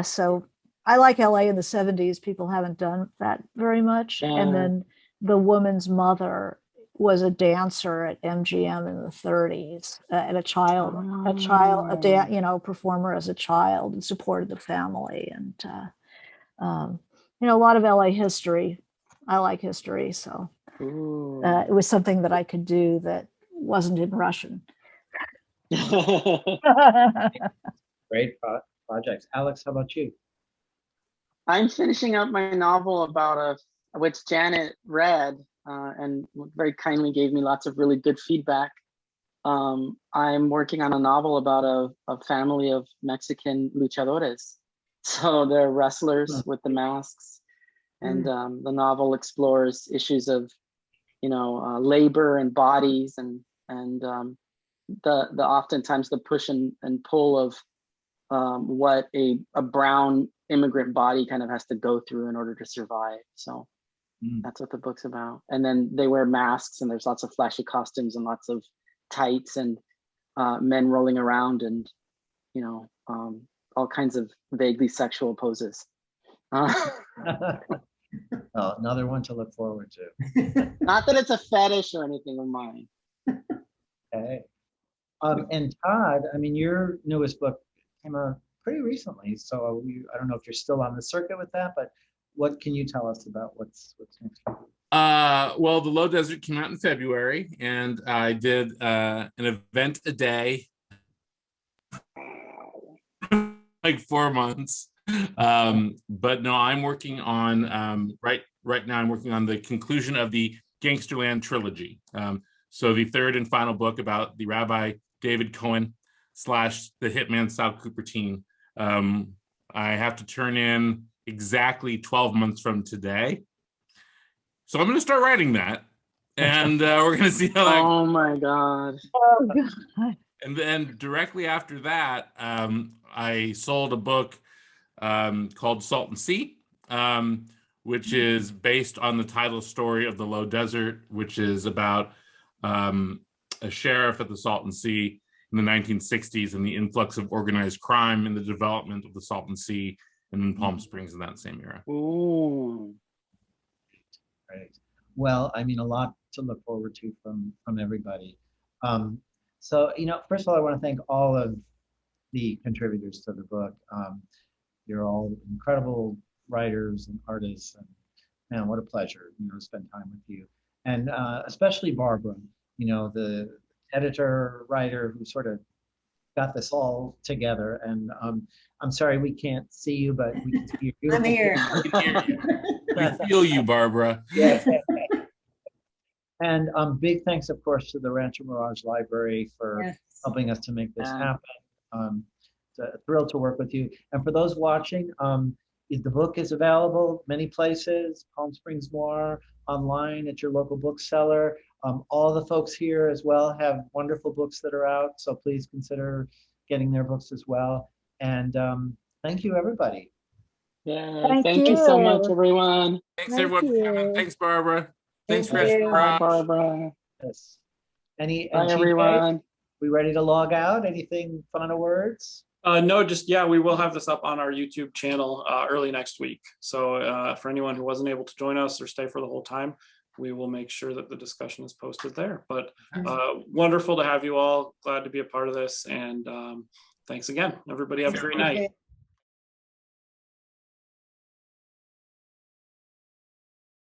so I like LA in the 70s. People haven't done that very much. And then the woman's mother was a dancer at MGM in the 30s, and a performer as a child, and supported the family, and a lot of LA history. I like history, so it was something that I could do that wasn't in Russian. Great projects. Alex, how about you? I'm finishing up my novel about which Janet read and very kindly gave me lots of really good feedback. I'm working on a novel about a family of Mexican luchadores. So they're wrestlers with the masks. And the novel explores issues of, labor and bodies and the oftentimes the push and pull of what a brown immigrant body kind of has to go through in order to survive. So that's what the book's about. And then they wear masks and there's lots of flashy costumes and lots of tights and men rolling around and, all kinds of vaguely sexual poses. Oh, another one to look forward to. Not that it's a fetish or anything of mine. Okay. And Todd, I mean, your newest book came out pretty recently, so I don't know if you're still on the circuit with that, but what can you tell us about what's next? Well, The Low Desert came out in February, and I did an event a day, like 4 months. But no, I'm working on right now. I'm working on the conclusion of the Gangsterland trilogy. So the third and final book about the Rabbi David Cohen / the hitman Sal Cupertine. I have to turn in exactly 12 months from today. So I'm going to start writing that, and we're going to see how that. Oh my God. Oh, God. And then directly after that, I sold a book called Salt and Sea, which is based on the title story of The Low Desert, which is about a sheriff at the Salton Sea in the 1960s and the influx of organized crime and the development of the Salton Sea and then Palm Springs in that same era. Ooh. Right. Well, I mean, a lot to look forward to from everybody. So, first of all, I want to thank all of the contributors to the book. You're all incredible writers and artists, and man, what a pleasure, to spend time with you. And especially Barbara, the editor, writer who sort of got this all together. And I'm sorry we can't see you, but we can see you. I'm here. We can hear you. We feel you, Barbara. Yeah. And big thanks, of course, to the Rancho Mirage Library for helping us to make this happen. It's a thrill to work with you. And for those watching, the book is available many places, Palm Springs Noir, online at your local bookseller. All the folks here as well have wonderful books that are out, so please consider getting their books as well. And thank you, everybody. Yeah, thank you so much, everyone. Thanks, everyone, for coming. Thanks, Barbara. Thanks, Thank you. Bye, Barbara. Yes. Bye, everyone. We ready to log out? Anything final words? No, we will have this up on our YouTube channel early next week. So for anyone who wasn't able to join us or stay for the whole time, we will make sure that the discussion is posted there. But wonderful to have you all. Glad to be a part of this. And thanks again. Everybody have a great night.